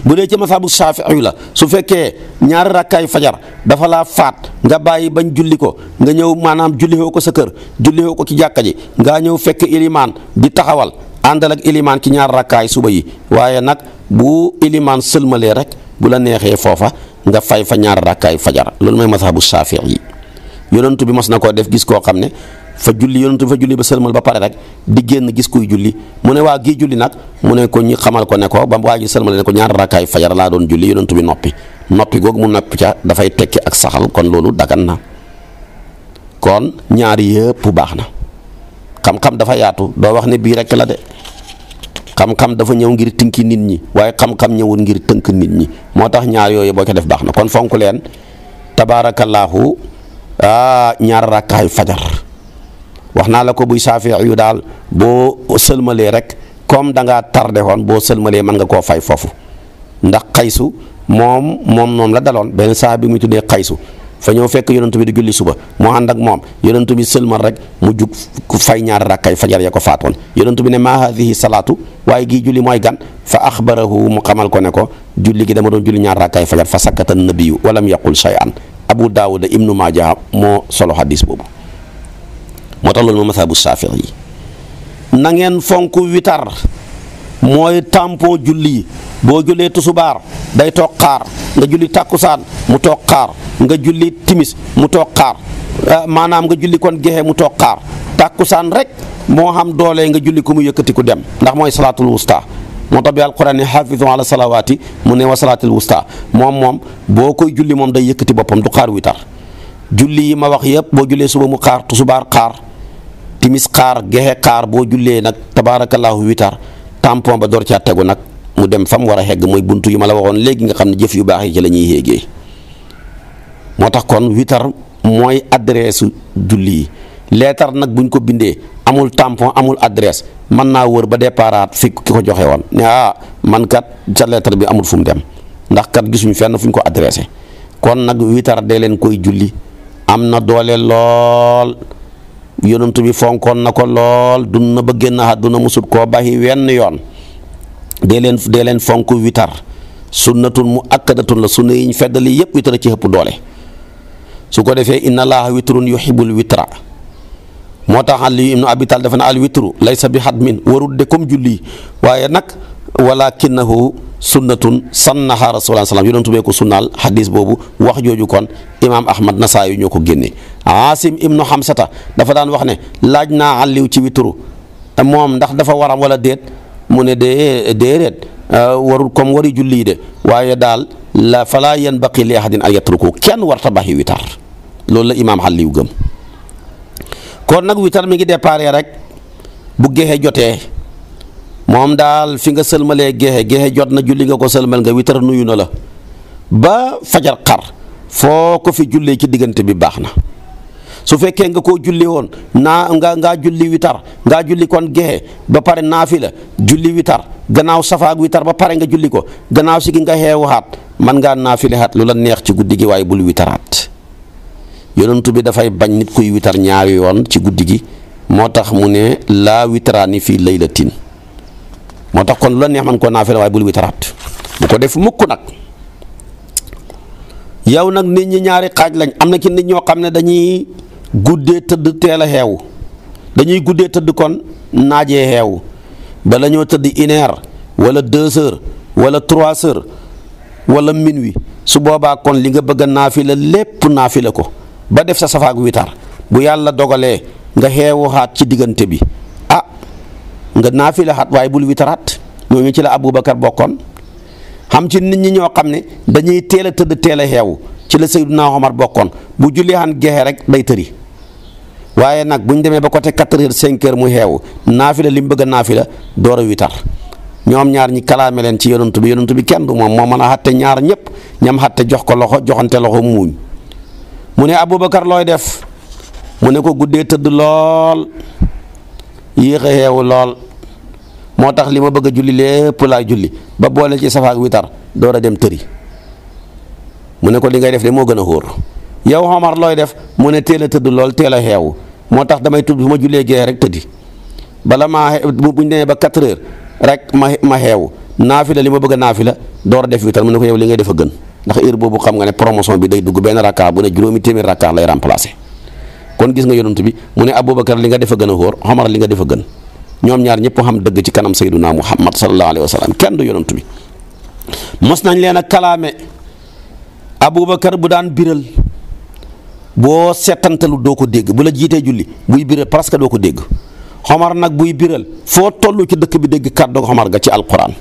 bu dee ci mazhabu Shaafi'i la su fekkee ñaari rakkaay fajar dafa laa faat nga bàyyi bañ julli ko nga ñëw maanaam julliwoo ko sa kër julliwoo ko ci jàkka ji ngaa ñëw fekk ilimaan di taxawal àndal ak ilimaan ci ñaar rakkaay suba yi waaye nag bu ilimaan sëlmalee rek bu la neexee foofa nga fay fa ñaar rakkaay fajar loolu mooy mazhabu Shaafi'i. yonent bi mos na koo def gis koo xam ne fa julli yonent bi fa julli ba sëlmal ba pare rek di génn gis kuy julli mu ne waa gii julli nag mu ne ko ñi xamal ko ne ko ba waa ji sëlmal ne ko ñaar rakkaay fajar laa doon julli yonent bi noppi googu mu noppi ca dafay tekki ak saxal kon loolu dagan na. kon ñaar yëpp baax na xam-xam dafa yaatu doo wax ne bii rek la de xam-xam dafa ñëw ngir tënki nit ñi waaye xam-xam ñëwul ngir tënk nit ñi moo tax ñaar yooyu boo ko def baax na kon fonk leen tabaarakallaahu ñaar rakkaay fajar wax naa la ko buy Shaafi'i yu daal boo sëlmalee rek comme da ngaa tardé woon boo sëlmalee mën nga koo fay foofu ndax xaysu moom la daloon benn saa bi muy tuddee xaysu fa ñëw fekk yonent bi di julli suba mu ànd ak moom yonent bi sëlmal rek mu jug fay ñaari rakkaay fajar ya ko faatoon yonent bi ne maa haadihi salaatu waaye gii julli mooy gan fa axbarahu mu xamal ko ne ko julli gi dama doon julli ñaari rakkaay fajar fa sakkata nabiyu walam yaqul shay'an Abu Daawuda Ibnu Maaja moo solo hadis boobu moo tax loolu ma mazhabu Shaafi'i yi na ngeen fonk witar mooy tampon julli yi boo jullee tusubaar day toog xaar nga julli takkusaan mu toog xaar nga julli timis mu toog xaar maanaam nga julli kon gexe mu toog xaar takkusaan rek moo xam doole nga julli ko mu yëkkati ku dem ndax mooy salaatul wusta moo tax bi alquran ne xaafizu ala salawaati mu ne wa salaatul wusta moom boo koy julli moom day yëkkati boppam du xaar witar julli yi ma wax yëpp boo jullee suba mu xaar tusubaar xaar timis xaar gexe xaar boo jullee nag tabaarakallaahu witar tampon ba door caa tegu nag mu dem fa mu war a xegg mooy buntu yi ma la waxoon léegi nga xam ne jëf yu baax yi ci la ñuy yéegee moo tax kon witar mooy adresse julli yi leetar nag buñ ko bindee amul tampon amul adresse mën naa wër ba déparaat fi ki ko joxe woon ne man kat sa leetar bi amul fu mu dem ndax kat gisuñu fenn fu ñu ko adressé kon nag witar dee leen koy julli am na doole lool yonent bi fonkoon na ko lool dund na ba génn àdduna musut koo bàyyi wenn yoon dee leen fonk witar sunnatun mu akkadatun la sunna yiñ feddali yëpp witar ci ëpp doole su ko defee inna allaha witrun yuhibbul witra moo tax Ali ibnu Abi Talib dafa ne al witru laysa bi hadmin warul de comme julli waaye nag walakinahu sunnatun sannaha rasulullah sallam yonentu bee ko sunnaal xadis boobu wax jooju kon imaam Ahmad Nasaayu ñoo ko génne. Asim ibnu Hamsata dafa daan wax ne laaj naa Aliou ci witru moom ndax dafa waram wala déet mu ne déedéet warul comme wari julli de waaye daal la falaa yanbaqi li ahadin an yatruku kenn warta baxi witar loolu la imaam Aliou gëm. kon nag witar mi ngi déparé rek bu gexe jotee moom daal fi nga sëlmalee gexe jot na julli nga ko sëlmal nga witar nuyu na la ba fajar xar foo ko fi jullee ci diggante bi baax na. su fekkee nga koo julli woon ngaa julli witar ngaa julli kon gexe ba pare naafila julli witar gannaaw safaak witar ba pare nga julli ko gannaaw si gi nga xeewuwaat man ngaa naafilaat lu la neex ci guddi gi waaye bul witaraat. yonentu bi dafay bañ nit kuy witar ñaari yoon ci guddi gi moo tax mu ne laa witaraani fii laylatin moo tax kon lu la neex man koo naafila waaye bul witaraat bu ko def mukk nag. yow nag nit ñi ñaari xaaj lañ am na ki nit ñoo xam ne dañuy guddee tëdd teel a xeewu dañuy guddee tëdd kon naajee xeewu bala ñoo tëdd 1 heure wala 2 heures wala 3 heures wala minuit su boobaa kon li nga bëgg a naafila lépp naafila ko ba def sa safaak witar bu yàlla dogalee nga xeewu xaat ci diggante bi nga naafila xaat waaye bul witaraat ñooñu ci la Aboubacar bokkoon. xam ci nit ñi ñoo xam ne dañuy teel a tëdd teel a xeewu ci la Seydina Omar bokkoon bu julli xan gexe rek day tëri waaye nag bu ñu demee ba côté 4 heures 5 heures mu xeewu naafila li mu bëgg a naafila door a witar ñoom ñaar ñi kalaame leen ci yonantu bi kenn du moom moo mën a xatte ñaar ñëpp ñam xatte jox ko loxo joxante loxo muuñ mu ne Aboubacar looy def mu ne ko guddee tëdd lool yéex a xeewu lool moo tax li ma bëgg a julli lépp laa julli ba boole ci safaak witar door a dem tëri mu ne ko li ngay def de moo gën a xóor yow Omar looy def mu ne teel a tëdd lool teel a xeewu moo tax damay tudd bu ma jullee gee rek tëddi bala maa bu ñu demee ba 4 heures rek ma xeewu naafila li ma bëgg a naafila door a def witar mu ne ko yow li ngay def a gën ndax heure boobu xam nga ne promotion bi day dugg benn rakka bu ne juróomi téeméer rakka lay remplacer kon gis nga yonent bi mu ne Aboubacar li nga def a gën a xóor Omar li nga def a gën. ñoom ñaar ñëpp xam dëgg ci kanam sayyiduna Muhammad sallallahu alayhi wa sallam kenn du yonantu bi mos nañ leen a kalaame Aboubacar bu daan biral boo seetantalu doo ko dégg bu la jiitee julli buy biral presque doo ko dégg Omar nag buy biral foo toll ci dëkk bi dégg kàddu Omar ga ci alquran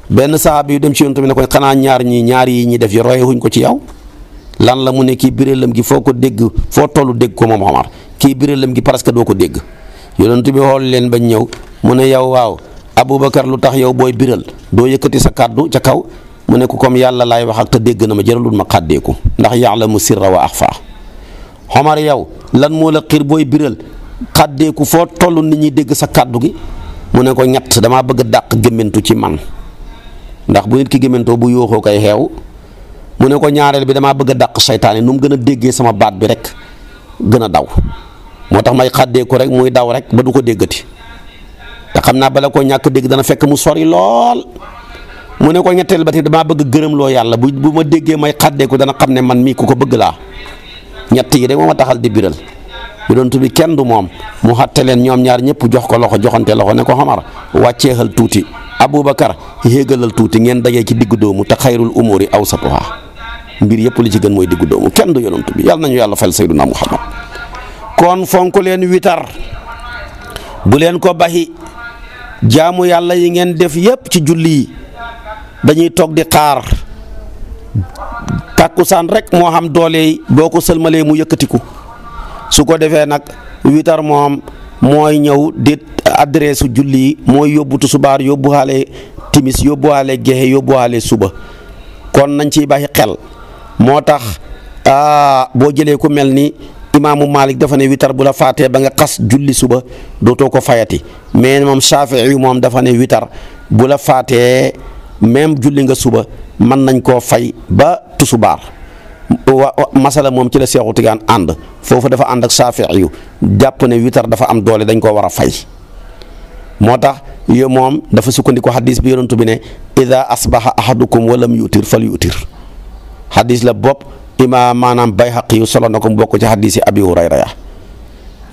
benn sahaaba yu dem ci yonantu bi ne ko xanaa ñaar yi ñi def yi royewuñ ko ci yow lan la mu ne kii biralam gi foo ko dégg foo toll dégg ko moom Omar kii biralam gi presque doo ko dégg yonent bi xool leen bañ ñëw mu ne yow waaw Aboubacar lu tax yow booy biral doo yëkkati sa kàddu ca kaw mu ne ko comme yàlla laay wax ak te dégg na ma jëralul ma xàddeeku ndax ya'lamu sirra wa axfa Omar yow lan moo la xiir booy biral xàddeeku foo toll nit ñi dégg sa kàddu gi mu ne ko ñett damaa bëgg a dàq gémmantu ci man ndax bu nit ki gémmantoo bu yooxoo koy xeew mu ne ko ñaareel bi damaa bëgg a dàq saytaane nu mu gën a déggee sama baat bi rek gën a daw moo tax may xàddee ko rek muy daw rek ba du ko déggati te xam naa bala koo ñàkk dégg dana fekk mu sori lool mu ne ko ñetteel ba te damaa bëgg gërëm loo yàlla bu ma déggee may xàddee ko dana xam ne man mii ku ko bëgg laa ñett yi rek moo ma taxal di biral yonent bi kenn du moom mu xatte leen ñoom ñaar ñëpp jox ko loxo joxante loxo ne ko Omar wàcceexal tuuti Aboubacar yéegalal tuuti ngeen dajee ci diggu doomu te xayrul umuri awsatuha mbir yëpp li ci gën mooy diggu doomu kenn du yonent bi yàlla nañu yàlla fal sayyiduna Muhammad kon fonk leen witar bu leen ko baxi jaamu yàlla yi ngeen def yépp ci julli yi dañuy toog di xaar tàkkusaan rek moo xam doole yi boo ko sëlmalee mu yëkkatiku su ko defee nag witar moom mooy ñëw di adresse julli yi mooy yóbbu tusubaar yóbbuwaale timis yóbbuwaale gexe yóbbuwaale suba kon nañ ciy baxi xel moo tax boo jëlee ku mel ni imaamu Malik dafa ne witar bu la faatee ba nga xas julli suba dootoo ko fayati mais moom Shaafi'i moom dafa ne witar bu la faatee même julli nga suba mën nañ koo fay ba tusubaar masala moom ci la Seexu Tijaan ànd foofu dafa ànd ak Shaafi'i yu jàpp ne witar dafa am doole dañ koo war a fay moo tax yo moom dafa sukkandiku xadis bi yonentu bi ne ida asbaha ahadukum walam yutir fal yutir xadis la bopp imaam maanaam Bayhaqi yu solo na ko bokk ci xadis yi Abi Hurayra ya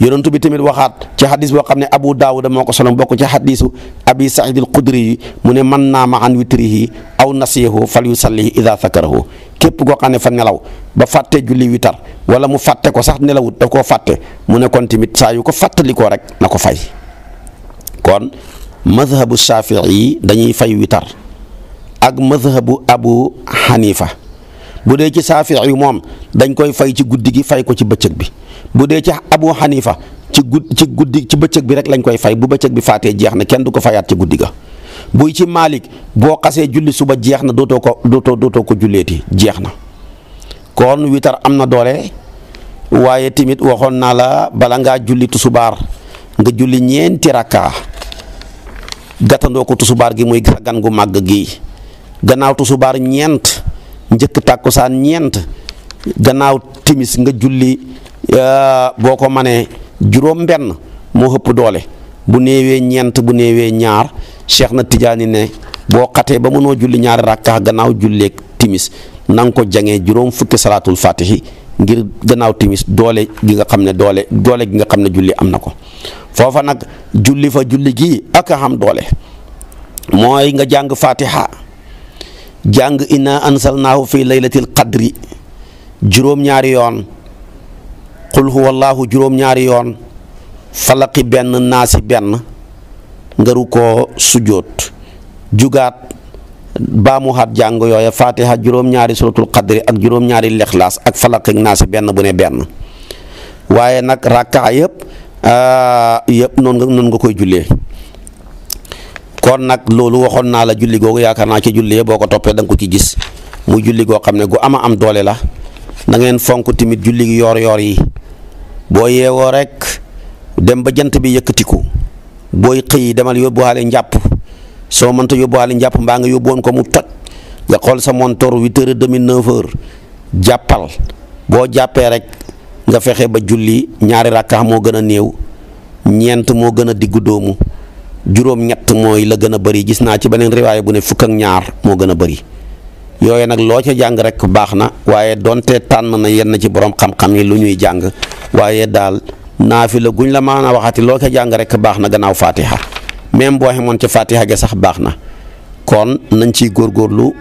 yonent bi tamit waxaat ci xadis boo xam ne Abu Daawuda moo ko solo bokk ci xadisu Abi Saïd al-Xudri yi mu ne man naama an witrihi aw nasiyahu fal yusallihi ida zakarahu képp koo xam ne fa nelaw ba fàtte julli witar wala mu fàtte ko sax nelawut daf koo fàtte mu ne kon tamit saa yu ko fàttalikoo rek na ko fay. kon madhabu Shafii yi dañuy fay witar ak madhabu Abu Hanifa bu dee ci Shafii yi moom dañ koy fay ci guddi gi fay ko ci bëccëg bi. bu dee ci Abu Hanifa ci bëccëg bi rek lañ koy fay bu bëccëg bi faatee jeex na kenn du ko fayaat ci guddi ga. buy ci Malik boo xasee julli suba jeex na dootoo ko julleeti jeex na. kon witar am na doole waaye tamit waxoon naa la bala ngaa julli tusubaar nga julli ñeenti rakka gàttandoo ko tusubaar gi muy gan gu màgg gi gannaaw tusubaar ñeent njëkk tàkkusaan ñeent gannaaw timis nga julli. boo ko manee juróom benn moo ëpp doole bu néewee ñeent bu néewee ñaar Cheikh na Tijaani ne boo xatee ba mënoo julli ñaari rakka gannaaw julleeg timis na nga ko jangee juróom fukki salaatul fatihi ngir gannaaw timis doole gi nga xam ne doole gi nga xam ne julli am na ko foofa nag julli gi ak a xam doole mooy nga jàng fatiha jàng inna ansalnaahu fi laylatil qadri juróom-ñaari yoon qul huwallaahu juróom-ñaari yoon falaqi benn naasi benn ngaru koo sujjóot jugaat baamu xaat jàng yooya fatiha juróom-ñaari suratul qadri ak juróom-ñaari lexlaas ak falaqi naasi benn bu ne benn waaye nag rakka yëpp noonu nga koy jullee kon nag loolu waxoon naa la julli googu yaakaar naa ci julli boo ko toppee da nga ko ci gis muy julli goo xam ne gu ama am doole la da ngeen fonk tamit julli yoor yi boo yeewoo rek dem ba jant bi yëkkatiku booy xëy demal yóbbuwaale njàpp soo mënta yóbbuwaale njàpp mbaa nga yóbbuwoon ko mu toj nga xool sa montor 8h30 9h jàppal boo jàppee rek nga fexe ba julli ñaari rakka moo gën a néew ñeent moo gën a diggu doomu juróom-ñett mooy la gën a bëri gis naa ci beneen riwaaya bu ne fukk ak ñaar moo gën a bëri yooyu nag loo ca jàng rek baax na waaye donte tànn na yenn ci borom xam-xam yi lu ñuy jàng waaye daal naafila guñ la mën a waxati loo ca jàng rek baax na gannaaw fatiha même boo xamoon ca fatiha ga sax baax na kon nañ ciy góorgóorlu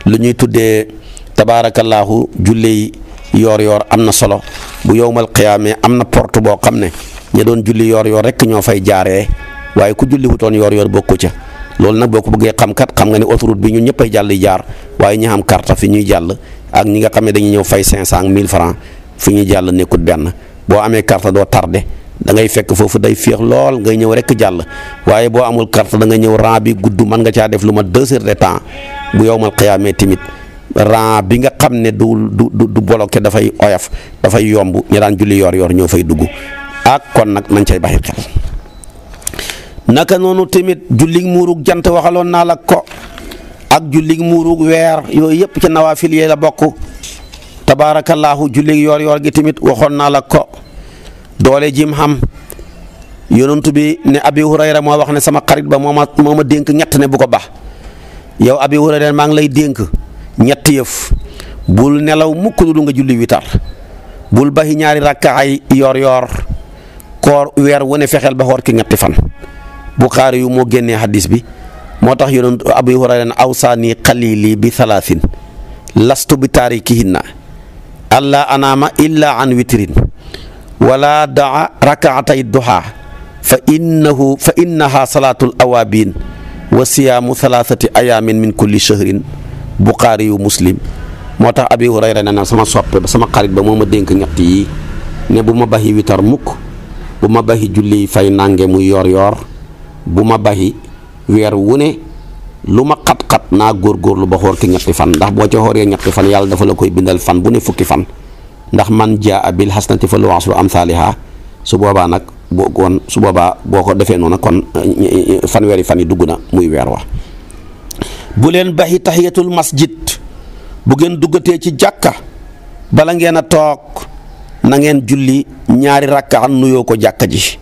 lu ñuy tuddee tabaarakallaahu julli yoor am na solo bu yowmal qiyaame am na porte boo xam ne ña doon julli yoor rek ñoo fay jaaree waaye ku julli wutoon yoor bokku ca loolu nag boo ko bëggee xam nga ne autoroute bi ñun ñëpp ay jàll jaar waaye ñi xam carte fi ñuy jàll ak ñi nga xam ne dañuy ñëw fay 500 1000 francs fi ñuy jàll nekkut benn boo amee carte doo tardé da ngay fekk foofu day féex lool ngay ñëw rek jàll waaye boo amul carte da nga ñëw rang bi gudd mën nga caa def lu ma 2 heures de temps bu yowmal qiyaamee tamit rang bi nga xam ne du bloqué dafay oyof dafay yomb ñu daan julli yoor ñoo fay dugg ak kon nag nañ cay bàyyi xel. naka noonu tamit jullig muurug jant waxaloon naa la ko ak jullig muurug weer yooyu yëpp ci nawaafil yi la bokk tabaarakallaahu jullig yoor gi tamit waxoon naa la ko doole jim xam yonent bi ne Abi Hurayra moo wax ne sama xarit ba moo ma dénk ñett ne bu ko baax yow Abi Hurayra maa ngi lay dénk ñett yëf bul nelaw mukk lu nga julli witar bul baxi ñaari rakkaay yoor koor weer wu ne fexeel ba xoor ki ñetti fan Buxaari yu moo génnee hadis bi moo tax yonent Abu Hurayra ne awsaani xalili bi thalathin lastu bi taarikihinna alla anaama illa an witrin wala daa rakaatay duha fa innaha salaatul awaabin wa siyaamu thalathati ayaamin min kulli shahrin Buxaari yu Muslim moo tax Abu Hurayra ne na sama soppe ba sama xarit ba moo ma dénk ñett yi ne bu ma baxi witar mukk bu ma baxi julli fay nange muy yoor bu ma baxi weer wu ne lu ma xat-xat naa góorgóorlu ba xoor ki ñetti fan ndax boo ca xooree ñetti fan yàlla dafa la koy bindal fan bu ne fukki fan ndax man jaa bil hasanati falahu ashru amsaaliha su boobaa nag boo ko defee noonu kon fanweeri fan yi dugg na muy weer wa bu leen baxi tahiyatul masjid bu ngeen duggatee ci jàkka bala ngeen a toog na ngeen julli ñaari rakka nuyoo ko jàkka ji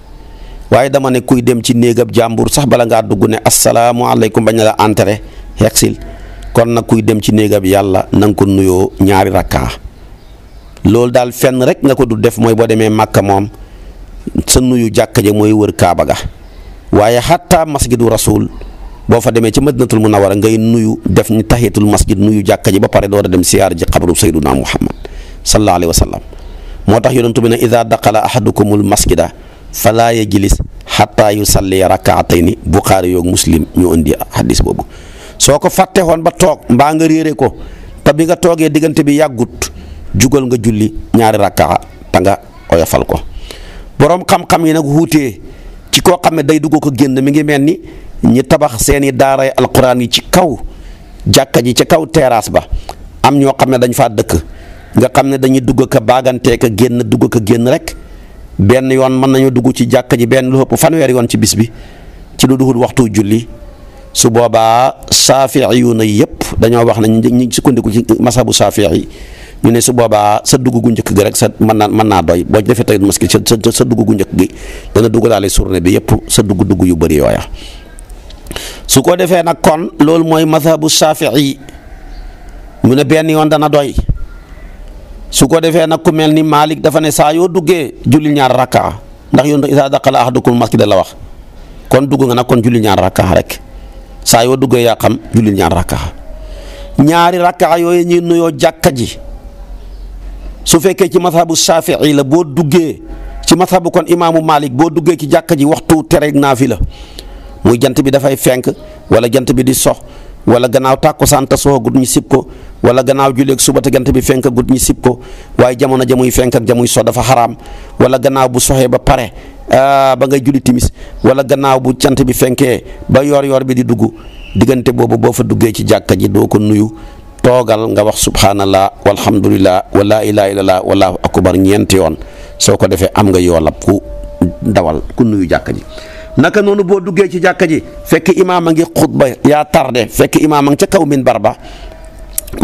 waaye dama ne kuy dem ci néegab jàmbur sax bala ngaa dugg ne asalaamaaleykum bañ la entré heksil kon nag kuy dem ci néegab yàlla na nga ko nuyoo ñaari rakka loolu daal fenn rek nga ko du def mooy boo demee Màkka moom sa nuyu jàkka ja mooy wër kaaba ga waaye xatta masjidu rasul boo fa demee ci madinatul munawwara ngay nuyu def ni tahiyatul masjid nuyu jàkka ji ba pare door a dem siyaar ji xabru sayyiduna muhammad sallallahu alayhi wa sallam moo tax yonentu bi ne ida daqala ahadukumul masjida fala yajlis xatta yusalli rakaatayni buxaari yoog muslim ñu indi hadis boobu soo ko fàtte woon ba toog mbaa nga réere ko te bi nga toogee diggante bi yàggut jugal nga julli ñaari rakkaa te nga oyofal ko boroom xam-xam yi nag wuutee ci koo xam ne day dugg ko génn mi ngi mel ni ñi tabax seeni daaray alquran yi ci kaw jàkka ji ca kaw terrasse ba am ñoo xam ne dañ faa dëkk nga xam ne dañuy dugg ka baagantee ka génn dugg ka génn rek benn yoon mën nañu dugg ci jàkka ji benn lu ëpp fanweeri yoon ci bis bi ci lu duhul waxtu julli su boobaa saafi'iyuuna yëpp dañoo wax ne ñu sukkandiku ci masabu saafi'i ñu ne su boobaa sa dugg gu njëkk gi rek sa mën naa doy boo defee tey maski sa dugg gu njëkk gi dana dugalaale journée bi yëpp sa dugg yu bëri yooya su ko defee nag kon loolu mooy mazhabu Shaafi'i ñu ne benn yoon dana doy su ko defee nag ku mel ni Malik dafa ne saa yoo duggee julli ñaar rakka ndax yoon iza daqala ahadukum masjida la wax kon dugg nga nag kon julli ñaar rakka rek saa yoo duggee yaa xam julli ñaar rakka ñaari rakka yooyu ñuy nuyoo jàkka ji su fekkee ci mazhabu Shaafi'i la boo duggee ci mazhabu kon imaamu Malik boo duggee ci jàkka ji waxtu tere naafila muy jant bi dafay fenk wala jant bi di sox wala gannaaw tàkkusaan ta soxagut ñu sib ko wala gannaaw julleeg suba te jant bi fenk gut ñu sib ko waaye jamono jamuy fenk ak jamuy sox dafa xaraam wala gannaaw bu soxee ba pare ba ngay julli timis wala gannaaw bu jant bi fenkee ba yor bi di dugg diggante boobu boo fa duggee ci jàkka ji doo ko nuyu toogal nga wax subhanallah walhamdulillah wala ilaha illallah wallahu akbar ñeenti yoon soo ko defee am nga yoolab ku dawal ku nuyu jàkka ji naka noonu boo duggee ci jàkka ji fekk imaam a ngi xutba yaa tardé fekk imaam a ngi ca kaw minbar ba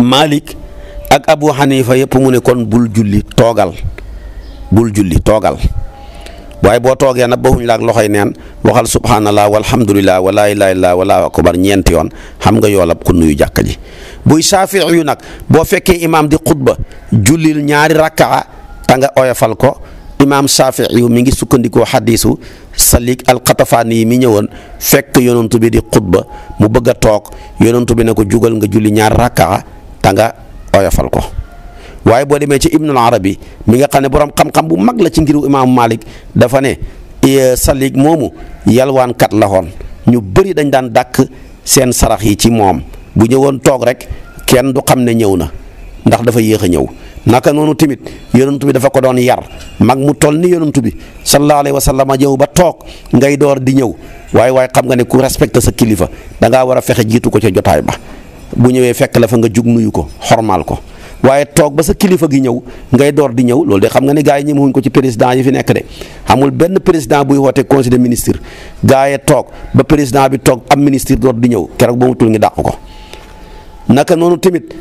Malik ak Abu Hanifa yëpp mu ne kon bul julli toogal waaye boo toogee nag baxuñ la ak loxoy neen waxal subhanallah walhamdulillah wala ilaha illallah wallahu akbar ñeenti yoon xam nga yoolab ku nuyu jàkka ji buy Shaafi'i yu nag boo fekkee imaam di xutba jullil ñaari rakkaa ta nga oyofal ko imaam Shaafi'i yu mi ngi sukkandikoo xadiisu Salik al-Xatafaani yi mi ñëwoon fekk yonantu bi di xutba mu bëgg a toog yonantu bi ne ko jugal nga julli ñaar rakkaa ta nga oyofal ko waaye boo demee ci Ibnul Arabi mi nga xam ne borom xam-xam bu mag la ci ngiru imaamu Malik dafa ne Salik moomu yalwaankat la woon ñu bëri dañ daan dàkk seen sarax yi ci moom bu ñëwoon toog rek kenn du xam ne ñëw na ndax dafa yéex a ñëw naka noonu tamit yonantu bi dafa ko doon yar mag mu toll ni yonantu bi sallallahu alayhi wa sallam ñëw ba toog ngay door di ñëw waaye xam nga ne ku respecté sa kilifa da ngaa war a fexe jiitu ko ca jotaay ba bu ñëwee fekk la fa nga jug nuyu ko xormaal ko waaye toog ba sa kilifa gi ñëw ngay door di ñëw loolu de xam nga ne gars yi ñemewuñ ko ci président yi fi nekk de amul benn président buy woote conseil des ministres gars yi toog ba président bi toog am ministre door di ñëw keroog ba mu tul ngi dàq ko naka noonu tamit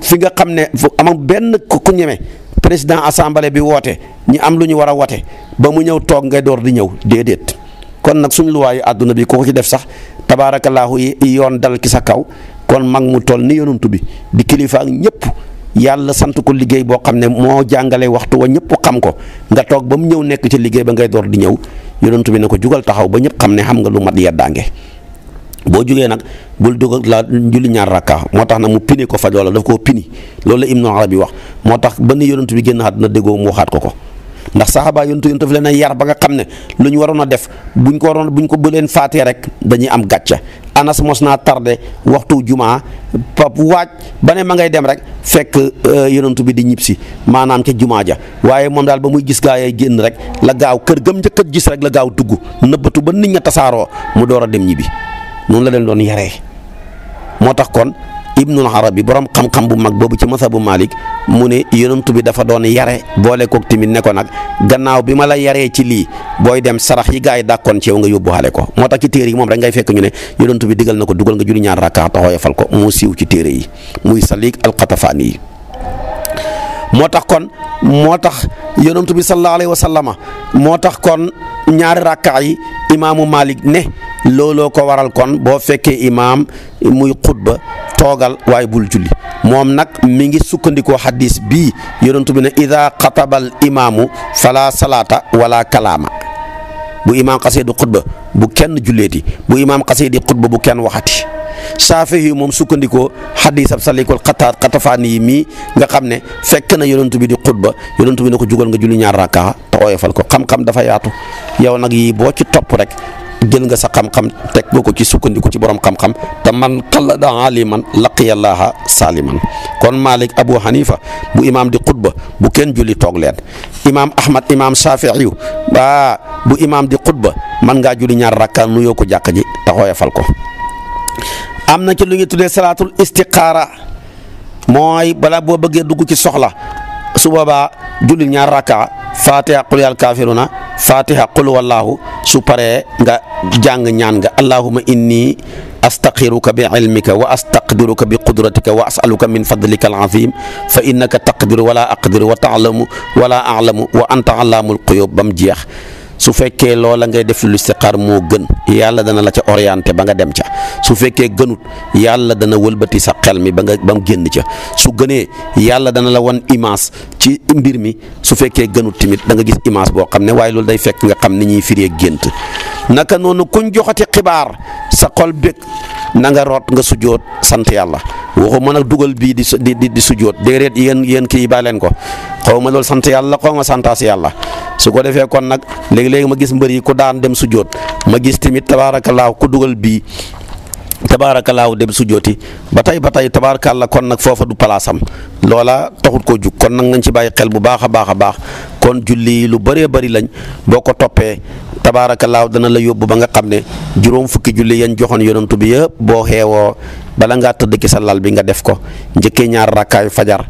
fi nga xam ne amul benn ku ñeme président assemblée bi woote ñi am lu ñu war a wote ba mu ñëw toog ngay door di ñëw déedéet kon nag suñu luwaayu àdduna bi ko ci def sax tabaarakallaahu yoon dal ci sa kaw kon mag mu toll ni yonantu bi di kilifa ak ñëpp yàlla sant ko liggéey boo xam ne moo jàngale waxtu wa ñëpp xam ko nga toog ba mu ñëw nekk ci liggéey ba ngay door di ñëw yonantu bi ne ko jugal taxaw ba ñëpp xam ne xam nga lu mat yeddaange boo jugee nag bul dugg la julli ñaar rakka moo tax nag mu pini ko fa loola daf koo pini loolu la Ibnu Arabi wax moo tax ba ni yonantu bi génn àdduna déggoo mu waxaat ko ndax saxaaba yontu daf leen a yar ba nga xam ne lu ñu waroon a def buñ ko bu leen faatee rek dañuy am gàcca Anas mos naa tardé waxtu jumaa pap waaj ba ne ma ngay dem rek fekk yonantu bi di ñibbisi maanaam ca jumaa ja waaye moom daal ba muy gis gaa yay génn rek la gaaw kër gëm njëkk a gis rek la gaaw dugg nëbbatu ba nit ña tasaaroo mu door a dem ñibbi noonu la leen doon yaree moo tax kon Ibnul Arabi borom xam-xam bu mag boobu ci masabu Malik mu ne yonantu bi dafa doon yare boole koog tamit ne ko nag gannaaw bi ma la yaree ci lii booy dem sarax yi gaa yi dàkkoon ci yow nga yóbbuwaale ko moo tax ci téere yi moom rek ngay fekk ñu ne yonantu bi digal na ko dugal nga julli ñaar rakka taxooyafal ko moo siiw ci téere yi muy Salik al-Xatafaani yi moo tax yonantu bi sallallahu alayhi wa sallama moo tax kon ñaari rakka yi imaamu Malik ne looloo ko waral kon boo fekkee imaam muy xutba toogal waaye bul julli moom nag mi ngi sukkandikoo xadis bii yonent bi ne ida xatabal imaamu fala salaata wala kalaama bu imaam xasee di xutba bu kenn julleeti bu imaam xasee di xutba bu kenn waxati Saafi'i moom sukkandikoo xadisab salikul xatafaani yi mii nga xam ne fekk na yonent bi di xutba yonent bi ne ko jugal nga julli ñaar rakka te oyofal ko xam-xam dafa yaatu yow nag yii boo ci topp rek jël nga sa xam-xam teg nga ko ci sukkandiku ci borom xam-xam te man xallada aliman laqiyallaaha saliman kon Malik Abu Hanifa bu imaam di xutba bu kenn julli toog leen imaam Ahmad imaam Saafi'i bu imaam di xutba man ngaa julli ñaar rakka nuyoo ko jàkka ji te oyofal ko. am na ci lu ñuy tuddee salaatul istiqaara mooy balaa boo bëggee dugg ci soxla su boobaa julli ñaar rakka fatiha qul yal kafiruna fatiha qul wallahu su paree nga jàng ñaan nga allahumma inni astaxiruka bi ilmika wa astaqdiruka bi qudratika wa asaluka min fadlika al-azim fa innaka taqdiru wala aqdiru wa ta'lamu wala a'lamu wa anta allamul quyub bam jeex su fekkee loola ngay def lu istiqaar moo gën yàlla dana la ca orienté ba nga dem ca su fekkee gënut yàlla dana wëlbati sa xel mi ba mu génn ca su gënee yàlla dana la wan image ci mbir mi su fekkee gënut tamit da nga gis image boo xam ne waaye loolu day fekk nga xam ni ñuy firee gént naka noonu kuñ joxati xibaar sa xol bég na nga root nga sujjoot sant yàlla waxuma nag dugal bii di sujjoot déedéet yéen kii baa leen ko xaw ma loolu sant yàlla xaw ma santaas yàlla su ko defee kon nag léegi-léegi ma gis mbër yi ku daan dem sujjoot ma gis tamit tabaarakallaahu ku dugal bii tabaarakallaahu dem sujjooti ba tey tabaarakallaa kon nag foofa du palaasam loola taxut koo jug kon nag nañ ci bàyyi xel bu baax a baax kon julli lu bëree bëri lañ boo ko toppee tabaarakallaahu dana la yóbbu ba nga xam ne juróom fukki julli yañ joxoon yonantu bi yëpp boo xeewoo bala ngaa tëdd ki sa lal bi nga def ko njëkkee ñaar rakkaayu fajar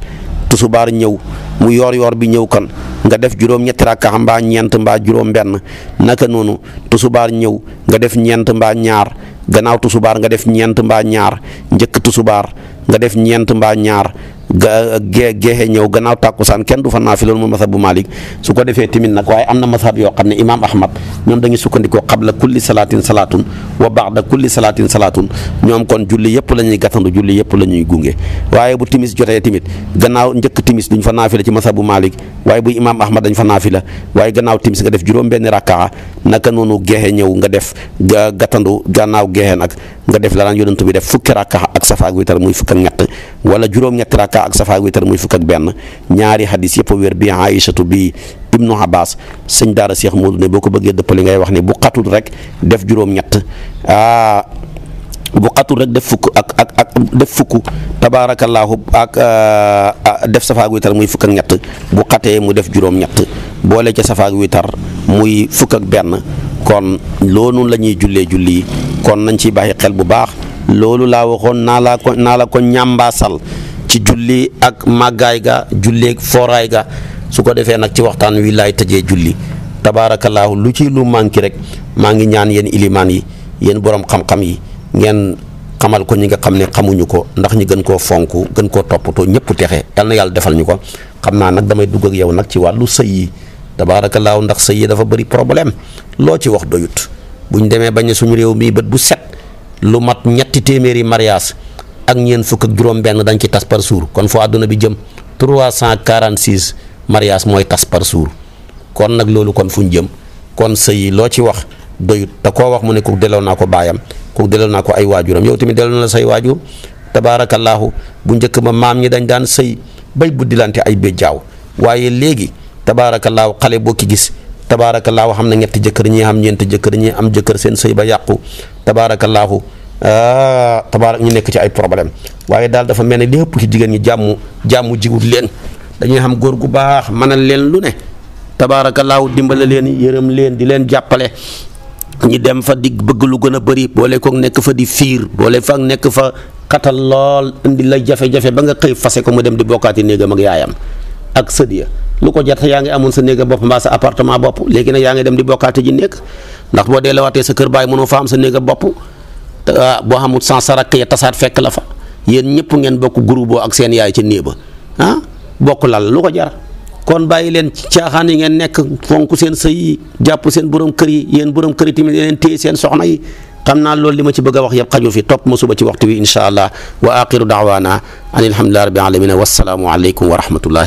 tusubaar ñëw mu yoor bi ñëw kon nga def juróom-ñetti rakka mbaa ñeent mbaa juróom-benn naka noonu tusubaar ñëw nga def ñeent mbaa ñaar gannaaw tusubaar nga def ñeent mbaa ñaar njëkk tusubaar nga def ñeent mbaa ñaar geexe ñëw gannaaw tàkkusaan kenn du fa naafi loolu mooy masab bu Malik su ko defee tamit nag waaye am na masab yoo xam ne imaam Ahmad ñoom dañuy sukkandikoo qabla kulli salaatin salaatun wa ba'da kulli salaatin salaatun ñoom kon julli yëpp la ñuy gàttandu julli yëpp la ñuy gunge waaye bu timis jotee tamit gannaaw njëkk timis duñ fa naafi la ci masab bu Malik waaye bu imaam Ahmad dañ fa naafi la waaye gannaaw timis nga def juróom-benn rakkaa naka noonu geexe ñëw nga def gàttandu gannaaw geexe nag nga def la daan yonent bi def fukki rakka ak safa ak witar muy fukk ak ñett wala juróom-ñetti rakka ak safa ak witar muy fukk ak benn ñaari hadis yëpp a wér bi Aïchatu bi Ibnu Abbas sëñ daara Cheikh Modou ne boo ko bëggee dëppale ngay wax ne bu xatul rek def juróom-ñett bu xatul rek def fukk ak def fukk tabaarakallaahu ak def safa ak witar muy fukk ak ñett bu xatee mu def juróom-ñett boole ca safa ak witar muy fukk ak benn kon loolu la ñuy jullee julli kon nañ ciy bàyyi xel bu baax loolu laa waxoon naa la ko ñambaasal ci julli ak màggaay ga julleeg fooraay ga su ko defee nag ci waxtaan wi laay tëjee julli tabaarakallaahu lu ci lu manqué rek maa ngi ñaan yéen ilimaan yi yéen borom xam-xam yi ngeen xamal ko ñi nga xam ne xamuñu ko ndax ñi gën koo fonk gën koo toppatoo ñëpp texe yal na yàlla defal ñu ko xam naa nag damay dugg ak yow nag ci wàllu sëy yi tabaarakallaahu ndax sëy yi dafa bëri problème loo ci wax doyut buñ demee bañ ne suñu réew mii bët bu set lu mat ñetti téeméeri mariage ak ñeent fukk ak juróom-benn dañ ci tas par jour kon foo àdduna bi jëm 346 mariage mooy tas par jour kon nag loolu kon fu ñu jëm kon sëy yi loo ci wax doyut te koo wax mu ne ku delloo naa ko baayam ku delloo naa ko ay waajuram yow tamit delloo na la say waajur tabaarakallaahu bu njëkk ma maam ñi dañ daan sëy bay buddilante ay béjjaaw waaye léegi tabaarakallaahu xale boo ki gis tabaarakallaahu xam na ñetti jëkkër ñi am ñeenti jëkkër ñi am jëkkër seen sëy ba yàqu tabaarakallaahu ñu nekk ci ay problème waaye daal dafa mel ne li ëpp ci jigéen ñi jàmm jiwut leen dañuy xam góor gu baax mënal leen lu ne tabaarakallaahu dimbale leen yërëm leen di leen jàppale ñi dem fa di bëgg lu gën a bëri boole koog nekk fa di fiir boole fa nekk fa xatal lool indi la jafe-jafe ba nga xëy fase ko mu dem di bokkaati néegam ak yaayam ak sët ya lu ko jot yaa ngi amoon sa néega bopp mbaa sa appartement bopp léegi nag yaa ngi dem di bokkaati ji nekk ndax boo delluwaatee sa kër baay mënoo fa am sa néega bopp boo xamul sans sa rakk ya tasaat fekk la fa yéen ñëpp ngeen bokk groupe ak seen yaay ca néeba bokk lal lu ko jar kon bàyyi leen caaxaan yi ngeen nekk fonk seen sëy yi jàpp seen borom kër yi yéen borom kër yi tamit leen téye seen soxna yi xam naa loolu li ma ci bëgg a wax yëpp xaju fi topp ma suba ci waxtu wi incha allah wa axiru daawaana an alhamdulillahi rabbil alamin wassalaamu aleykum wa rahmatullahi